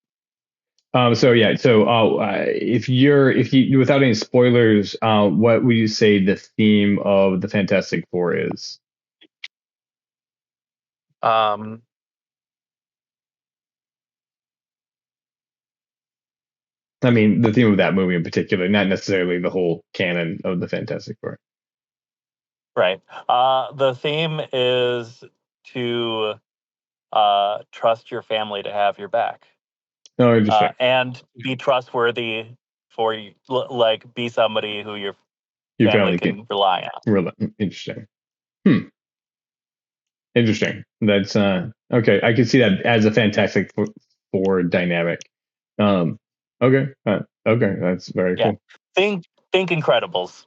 So if you without any spoilers, what would you say the theme of the Fantastic Four is? I mean, the theme of that movie in particular, not necessarily the whole canon of the Fantastic Four. Right. The theme is to trust your family to have your back. Oh, interesting. And be trustworthy for you, like be somebody who your Your family can rely on. Interesting. Interesting. That's okay. I can see that as a Fantastic Four dynamic. Okay. Okay. That's very cool. Think Incredibles.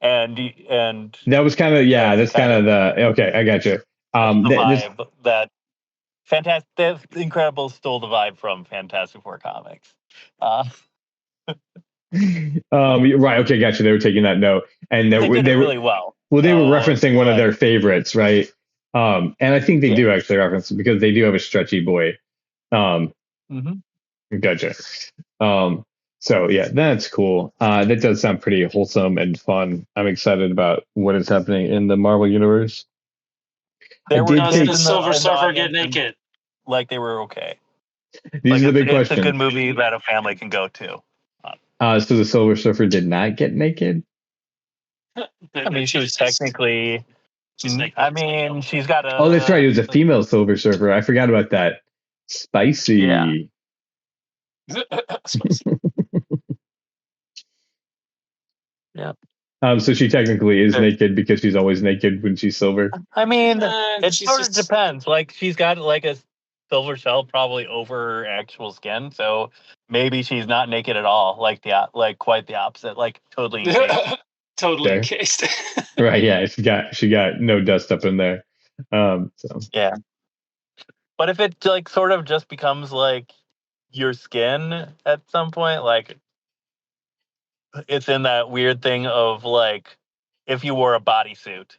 And that was kind of that's kind of the okay. I got you. The vibe that The Incredibles stole the vibe from Fantastic Four comics. Right. Okay. Gotcha. They were taking that note, and they did it really well. Well, they were referencing one of their favorites, right? And I think they do actually reference it because they do have a stretchy boy. Gotcha. So yeah, that's cool. That does sound pretty wholesome and fun. I'm excited about what is happening in the Marvel universe. Does the Silver Surfer get naked? Like they were okay. These are the big questions. It's a good movie that a family can go to. So the Silver Surfer did not get naked? I mean, she was technically. I mean, she's got a. Oh, that's right. It was a female Silver Surfer. I forgot about that. Spicy. Yeah. Yeah. So she technically is naked because she's always naked when she's silver. I mean, it sort of depends. Like she's got like a silver shell probably over her actual skin, so maybe she's not naked at all. Like quite the opposite. Like totally encased. Totally encased. Right. Yeah. She got no dust up in there. So yeah. But if it like sort of just becomes like your skin at some point, like it's in that weird thing of like if you wore a bodysuit,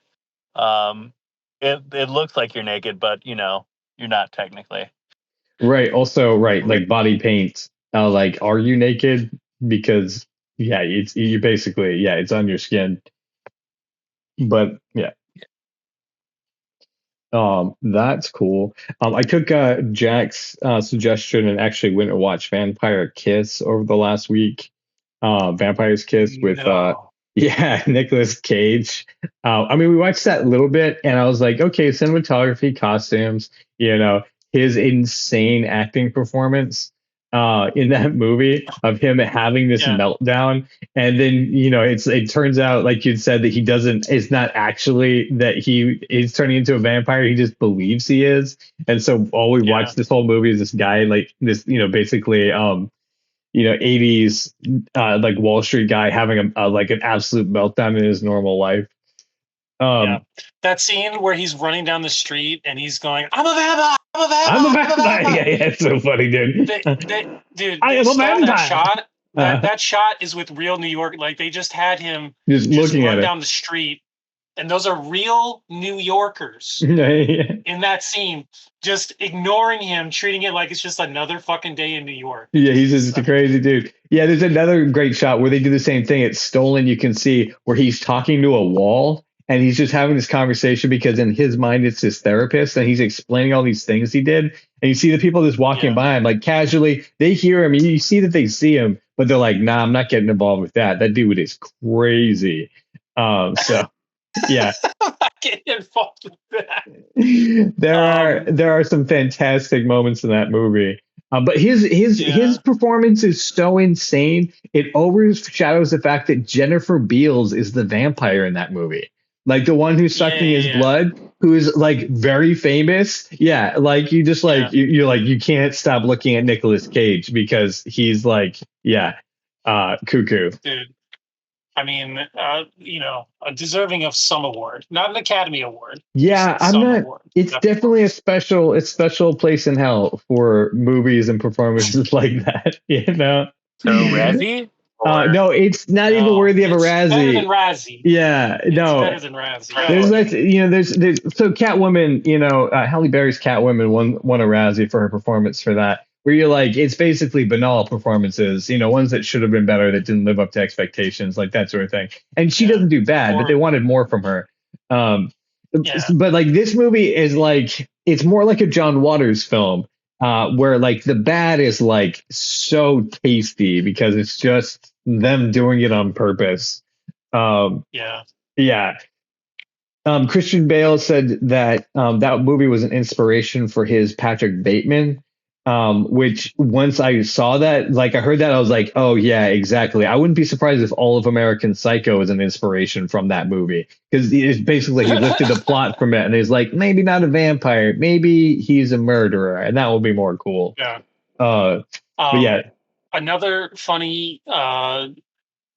it looks like you're naked, but you know you're not technically. Right. Also, right, like body paint. Like, are you naked? Because it's you basically it's on your skin. But yeah. That's cool. I took Jack's suggestion and actually went and watched Vampire Kiss over the last week. Vampire's Kiss with Nicolas Cage. I mean, we watched that a little bit, and I was like, okay, cinematography, costumes, his insane acting performance in that movie of him having this meltdown, and then it turns out, like you said, that it's not actually that he is turning into a vampire, he just believes he is. And so all we watched this whole movie is this guy, like this basically 80s like Wall Street guy having like an absolute meltdown in his normal life. That scene where he's running down the street and he's going, I'm a vampire, I'm a vampire, I'm a vampire. Yeah, it's so funny, dude. Dude, I am a vampire. That shot. That shot is with real New York. Like they just had him just looking run at down the street, and those are real New Yorkers in that scene, just ignoring him, treating it like it's just another fucking day in New York. Yeah, he's just a crazy dude. Yeah, there's another great shot where they do the same thing. It's stolen. You can see where he's talking to a wall. And he's just having this conversation because in his mind, it's his therapist. And he's explaining all these things he did. And you see the people just walking by him, like casually. They hear him. You see that they see him. But they're like, nah, I'm not getting involved with that. That dude is crazy. So, yeah. I'm not getting involved with that. There are some fantastic moments in that movie. But his performance is so insane. It overshadows the fact that Jennifer Beals is the vampire in that movie. Like the one who's sucking his blood, who is like very famous. Yeah, like you just like you're like you can't stop looking at Nicolas Cage because he's like cuckoo. Dude, I mean, deserving of some award, not an Academy Award. Yeah, I'm not. Award. It's definitely a special place in hell for movies and performances like that. So Razzie. No, it's not even worthy of a Razzie. Better than Razzie. Yeah, it's better than Razzie. There's so Catwoman, Halle Berry's Catwoman won a Razzie for her performance for that. Where you're like, it's basically banal performances, ones that should have been better that didn't live up to expectations, like that sort of thing. And she doesn't do bad, but they wanted more from her. But like this movie is like, it's more like a John Waters film. Where like the bad is like so tasty because it's just them doing it on purpose. Yeah. Christian Bale said that that movie was an inspiration for his Patrick Bateman, which once I saw that, like I heard that, I was like, oh yeah, exactly. I wouldn't be surprised if all of American Psycho is an inspiration from that movie, because it's basically he lifted the plot from it and he's like, maybe not a vampire, maybe he's a murderer, and that would be more cool. Yeah. But yeah. Another funny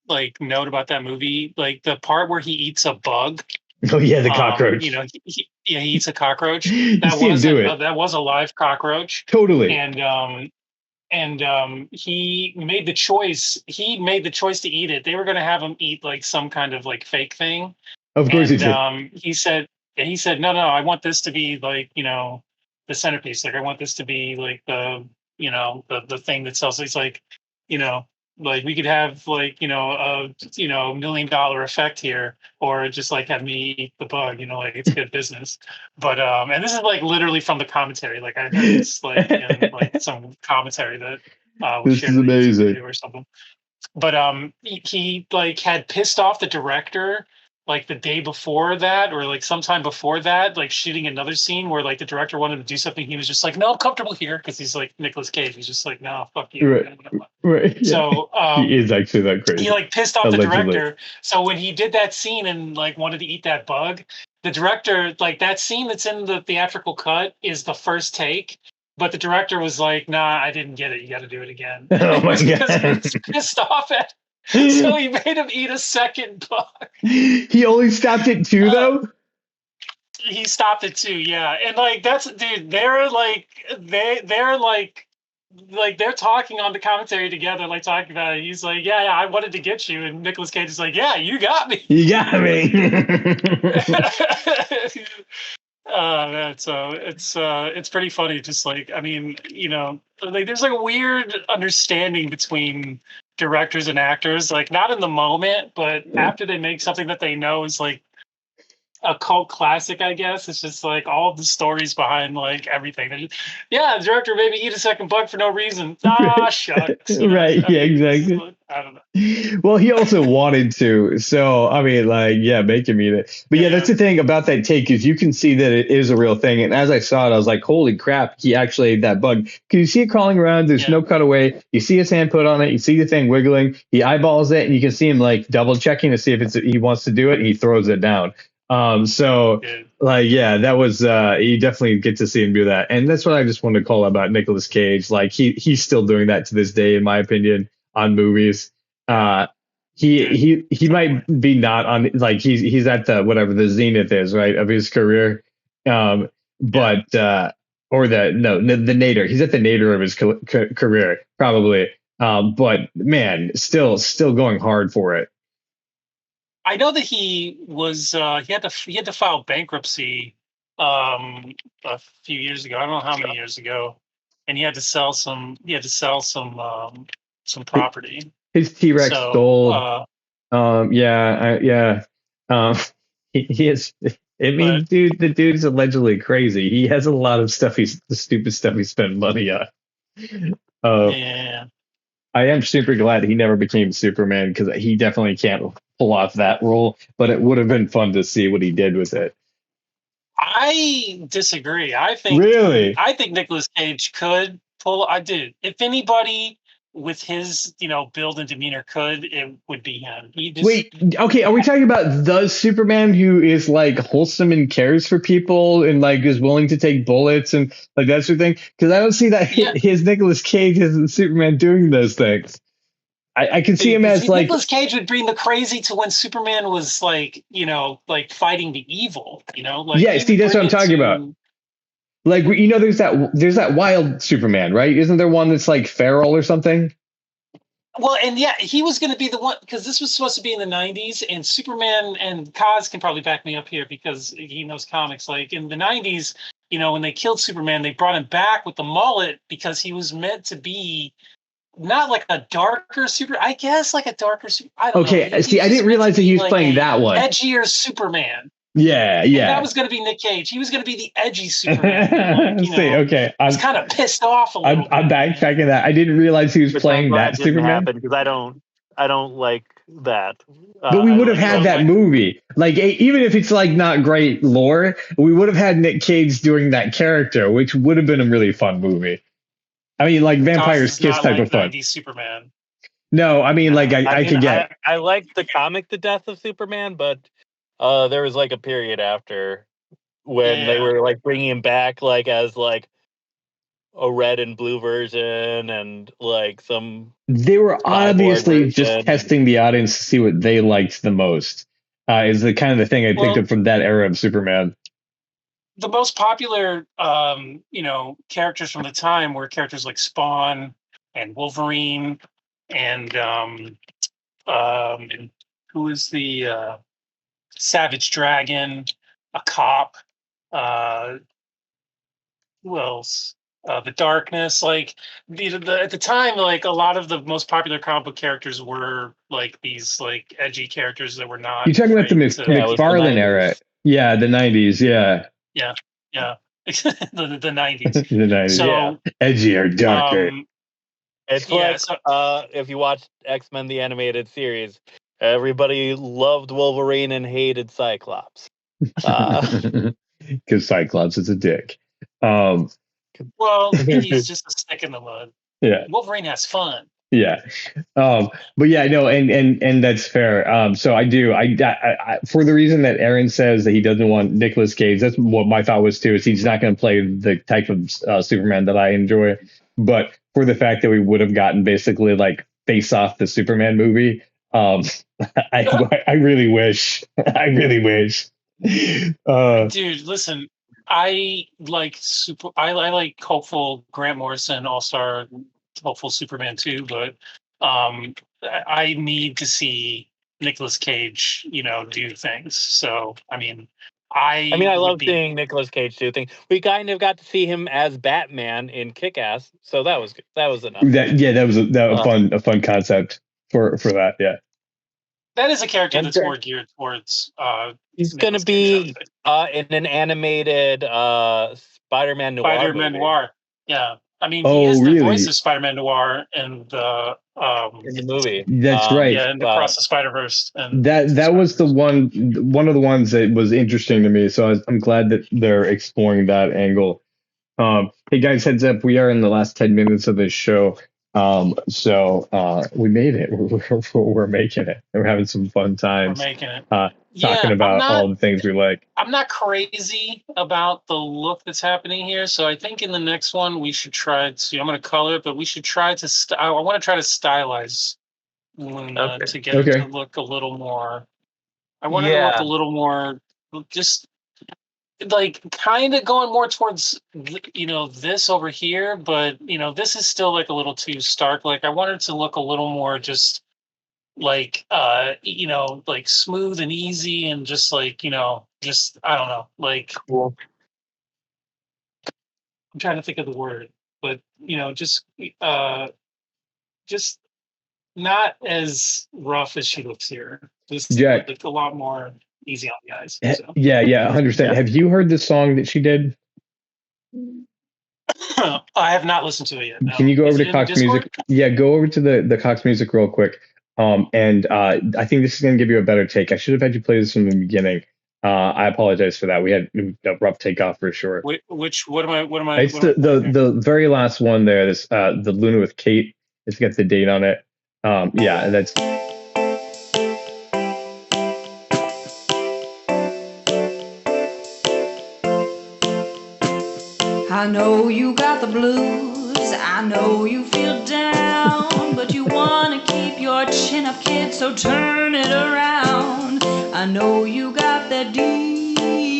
like note about that movie, like the part where he eats a bug. Oh yeah, the cockroach. You know, he eats a cockroach. That was a live cockroach. Totally. And he made the choice. He made the choice to eat it. They were going to have him eat like some kind of like fake thing. Of course he did. He said, no, I want this to be like, you know, the centerpiece. Like I want this to be like the, you know, the thing that sells. He's like, you know, like we could have like, you know, a $1 million effect here, or just like have me eat the bug, you know, like it's good business. But and this is like literally from the commentary. Like I heard this like in like some commentary that was this is amazing or something. But he like had pissed off the director like the day before that, or like sometime before that, like shooting another scene where like the director wanted to do something. He was just like, no, I'm comfortable here, because he's like Nicolas Cage. He's just like, no, fuck you. Right. So he is actually that crazy. He like pissed off the director. So when he did that scene and like wanted to eat that bug, the director, like that scene that's in the theatrical cut is the first take. But the director was like, nah, I didn't get it. You got to do it again. Oh my God. Because he was pissed off at so he made him eat a second bug. He only stopped at 2 though? He stopped at 2, yeah. And like that's dude, they're like they're talking on the commentary together, like talking about it. He's like, yeah, I wanted to get you, and Nicolas Cage is like, yeah, you got me. You got me. Man, so it's pretty funny. Just like, I mean, you know, like there's like a weird understanding between directors and actors, like not in the moment, but after they make something that they know is like a cult classic, I guess. It's just like all the stories behind like everything. The director made me eat a second bug for no reason. Shucks. Right. Yeah, exactly. I don't know. Well, he also wanted to. So, I mean, like, yeah, make him eat it. But yeah, that's the thing about that take, is you can see that it is a real thing. And as I saw it, I was like, holy crap, he actually ate that bug. Because you see it crawling around. There's no cutaway. You see his hand put on it. You see the thing wiggling. He eyeballs it, and you can see him like double checking to see if he wants to do it, and he throws it down. Like, yeah, that was, you definitely get to see him do that. And that's what I just wanted to call about Nicolas Cage. Like he's still doing that to this day, in my opinion, on movies. He might be not on, like he's at the, whatever the zenith is, right, of his career. Or the nadir. He's at the nadir of his career, probably. But man, still going hard for it. I know that he was he had to file bankruptcy a few years ago. I don't know how many years ago, and he had to sell some property. His T-Rex stole. He is. I mean, the dude's allegedly crazy. He has a lot of stuff. The stupid stuff he spent money on. Yeah. I am super glad he never became Superman, because he definitely can't pull off that role, but it would have been fun to see what he did with it. I disagree. I think Nicolas Cage could pull. I did. If anybody with his, build and demeanor could, it would be him. Wait, okay, are we talking about the Superman who is like wholesome and cares for people and like is willing to take bullets and like that sort of thing? Because I don't see that his Nicolas Cage as Superman doing those things. I can see him as like Nicolas Cage would bring the crazy to when Superman was like, like fighting the evil, like that's what I'm talking about. Like, there's that wild Superman, right? Isn't there one that's like feral or something? Well, and he was going to be the one, because this was supposed to be in the 90s, and Superman, and Kaz can probably back me up here because he knows comics. Like in the 90s, when they killed Superman, they brought him back with the mullet because he was meant to be not like a darker super, I guess, like a darker super. I don't know. I didn't realize that he was playing that one. Edgier Superman. Yeah. And that was going to be Nick Cage. He was going to be the edgy Superman. I was kind of pissed off a little. I'm backtracking that. I didn't realize he was playing that Superman. Because I don't like that. But we would have had that like- movie. Like, even if it's like not great lore, we would have had Nick Cage doing that character, which would have been a really fun movie. I mean, like Vampire's Kiss type of fun. 90s Superman. No, I mean, like I could get. I liked the comic The Death of Superman, but there was like a period after when they were like bringing him back like as like a red and blue version and like some. They were obviously just version. testing the audience to see what they liked the most. Is the kind of the thing I picked up from that era of Superman. The most popular, characters from the time were characters like Spawn and Wolverine and who is the Savage Dragon, a cop. Who else? The Darkness. Like at the time, like a lot of the most popular comic book characters were like these like edgy characters that were not. You're talking about the McFarlane era. Yeah, the 90s. Yeah. Yeah. the 90s. The 90s. So edgier, darker. It's if you watch X-Men the animated series, everybody loved Wolverine and hated Cyclops. Because Cyclops is a dick. Well, he's just a stick in the mud. Yeah. Wolverine has fun. Yeah. But yeah, no, and that's fair. So I do. I for the reason that Aaron says that he doesn't want Nicolas Cage, that's what my thought was too, is he's not going to play the type of Superman that I enjoy. But for the fact that we would have gotten basically like Face Off the Superman movie, I really wish. I really wish. Dude, listen, I like hopeful Grant Morrison All-Star hopeful Superman too, but I need to see Nicolas Cage, do things. So I love seeing Nicolas Cage do things. We kind of got to see him as Batman in Kick-Ass, so that was good. That was enough. That was a fun concept for that. Yeah. That is a character that's more geared towards. He's going to be in an animated Spider-Man Noir. Spider-Man Noir. Yeah. He is the voice of Spider-Man Noir in the movie. That's right. Yeah, and Across the Spider-Verse. And that was the one of the ones that was interesting to me. So I'm glad that they're exploring that angle. Hey guys, heads up, we are in the last 10 minutes of this show. So we made it. We're making it. We're having some fun times. We're making it. Talking about all the things we like. I'm not crazy about the look that's happening here, so I think in the next one we should try to. I'm going to color it, but we should try to. I want to try to stylize Luna to get it to look a little more. I want it to look a little more, just like kind of going more towards this over here, but this is still like a little too stark. Like I want it to look a little more just like like smooth and easy and just like just I don't know, like cool. I'm trying to think of the word, but just not as rough as she looks here. Just Jack, like a lot more easy on the eyes. So. Yeah, 100%. Yeah. Have you heard the song that she did? I have not listened to it yet. No. Can you go over to Cox Music? Yeah, go over to the Cox Music real quick. And I think this is going to give you a better take. I should have had you play this from the beginning. I apologize for that. We had a rough takeoff for sure. What am I? It's the very last one there. This the Luna with Kate. It's got the date on it. Yeah, that's. I know you got the blues, I know you feel down, but you wanna keep your chin up, kid, so turn it around. I know you got that deep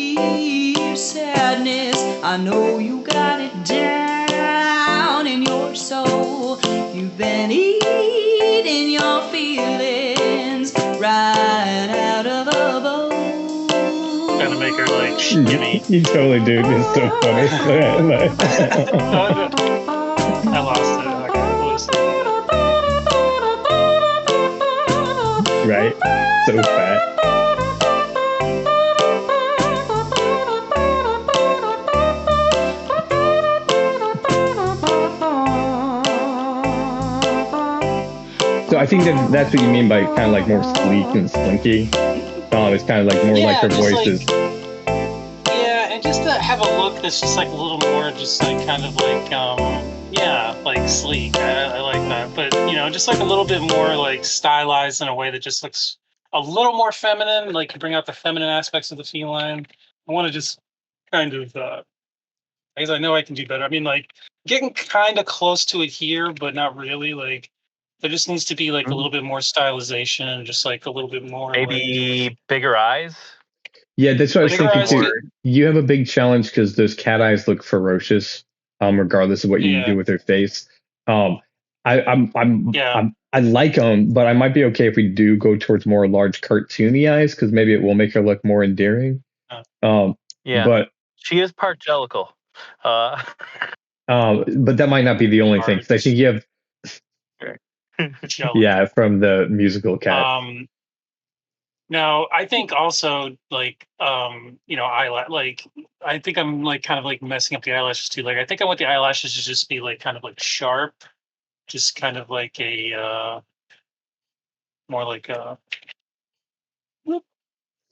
sadness, I know you got it down in your soul. You've been eating your feelings right out of a bowl. Trying to make her like skinny. You totally do. It's so funny. I lost it. Right? So fat. So I think that's what you mean by kind of like more sleek and slinky. It's kind of like more like her voice is. Yeah, and just to have a look that's just like a little more, just like kind of like, like sleek. I like that. But, just like a little bit more like stylized in a way that just looks a little more feminine, like you bring out the feminine aspects of the feline. I want to just kind of, because I know I can do better. I mean, like getting kind of close to it here, but not really. Like there just needs to be like a little bit more stylization and just like a little bit more. Maybe bigger eyes. Yeah, that's what I was thinking too. You have a big challenge because those cat eyes look ferocious, regardless of what you do with their face. I like them, but I might be okay if we do go towards more large cartoony eyes because maybe it will make her look more endearing. But she is part jellicle. But that might not be the only thing. I think you have. From the musical Cat. No, I think also like eyelash. Like I think I'm like kind of like messing up the eyelashes too. Like I think I want the eyelashes to just be like kind of like sharp, just kind of like a more like a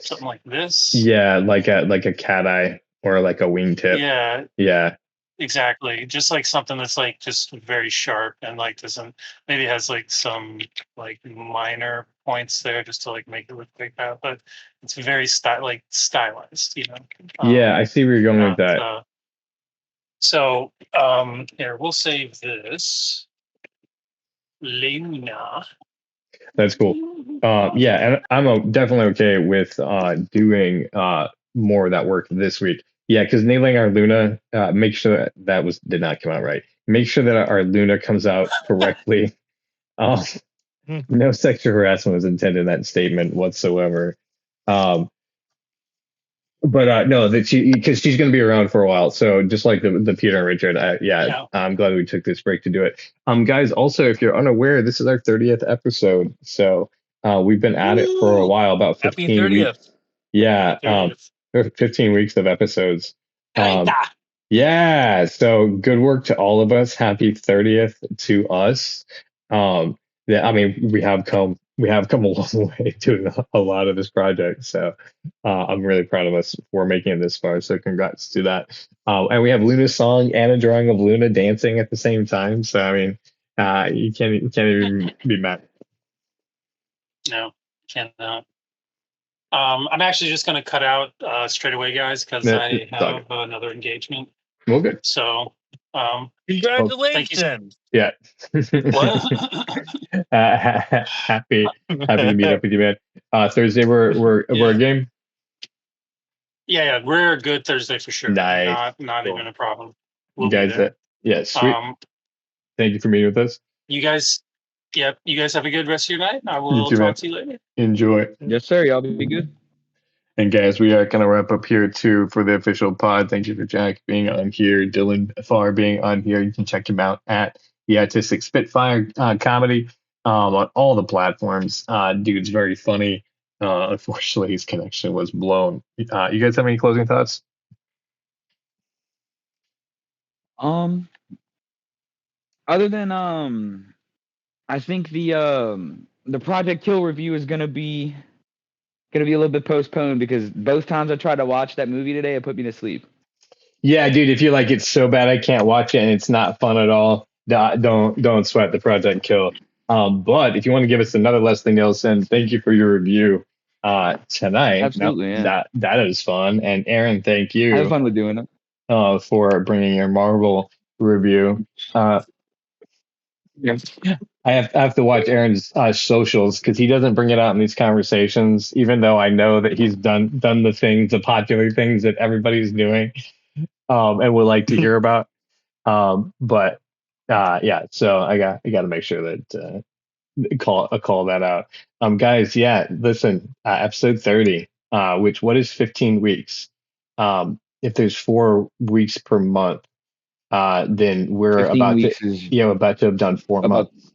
something like this. Yeah, like a cat eye or like a wingtip. Yeah. Exactly. Just like something that's like just very sharp and like doesn't maybe has like some like minor points there just to like make it look like that, but it's very stylized, Yeah, I see where you're going with that. So here we'll save this. Luna. That's cool. And I'm definitely okay with doing more of that work this week. Yeah, because nailing our Luna, make sure that did not come out right. Make sure that our Luna comes out correctly. No sexual harassment was intended in that statement whatsoever. No, that because she's going to be around for a while. So just like the Peter and Richard, I'm glad we took this break to do it. Guys, also, if you're unaware, this is our 30th episode. So we've been at it for a while, about 15 weeks. Yeah. 15 weeks of episodes. So good work to all of us. Happy 30th to us. I mean, we have come a long way doing a lot of this project. So I'm really proud of us for making it this far. So congrats to that. And we have Luna's song and a drawing of Luna dancing at the same time. So I mean, you can't even be mad. No, cannot. I'm actually just going to cut out straight away, guys, because I have another engagement. Well, good. So, congratulations. Yeah. Happy to meet up with you, man. Thursday, we're a game. Yeah, we're a good Thursday for sure. Nice. Not even a problem. We'll sweet. Thank you for meeting with us. You guys have a good rest of your night. I will talk to you later. Enjoy. Yes, sir. Y'all be good. And guys, we are going to wrap up here too for the official pod. Thank you for Jack being on here, Dylan Farr being on here. You can check him out at the Autistic Spitfire comedy on all the platforms. Dude's very funny. Unfortunately, his connection was blown. You guys have any closing thoughts? Other than I think the Project Kill review is gonna be a little bit postponed because both times I tried to watch that movie today, it put me to sleep. Yeah, dude, if you're like it's so bad I can't watch it and it's not fun at all, don't sweat the Project Kill. But if you want to give us another Leslie Nielsen, thank you for your review tonight. Absolutely, that is fun. And Aaron, thank you. I had fun with doing it. For bringing your Marvel review. I have to watch Aaron's socials because he doesn't bring it out in these conversations, even though I know that he's done the popular things that everybody's doing and would like to hear about. So I got to make sure that call that out. Guys, listen, episode 30, what is 15 weeks? If there's 4 weeks per month, then we're about to have done 4 months.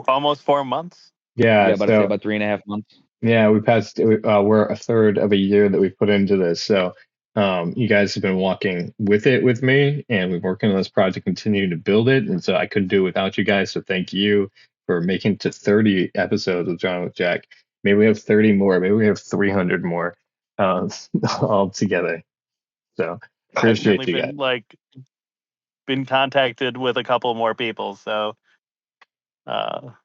Almost 4 months. Yeah, about 3.5 months. Yeah, we passed. We're a third of a year that we put into this. So you guys have been walking with me, and we've working on this project, continue to build it. And so I couldn't do it without you guys. So thank you. for making to 30 episodes with John with Jack. Maybe we have 30 more. Maybe we have 300 more all together. So I've appreciate certainly you guys. been contacted with a couple more people. So for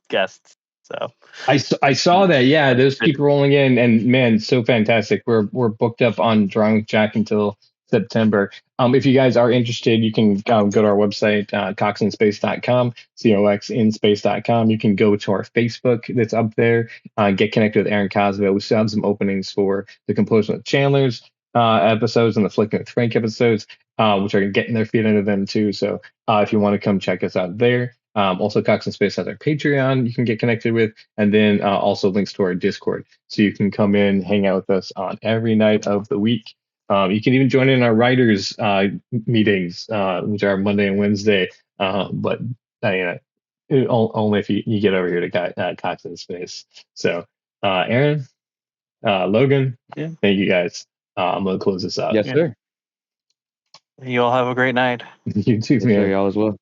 guests. So I saw that. Yeah, those keep rolling in, and man, so fantastic. We're booked up on Drawing with Jack until September. If you guys are interested, you can go to our website, coxinspace.com, coxinspace.com. You can go to our Facebook that's up there, get connected with Aaron Cosmo. We still have some openings for the Complosion with Chandler's episodes and the Flicking with Frank episodes, which are getting their feet under them too. So if you want to come check us out there. Also, Cox and Space has our Patreon you can get connected with, and then also links to our Discord. So you can come in, hang out with us on every night of the week. You can even join in our writers meetings, which are Monday and Wednesday. But only if you get over here to Cox and Space. So, Aaron, Logan, thank you guys. I'm going to close this out. Yes, sir. you all have a great night. You too, Yes, man. sir, y'all as well.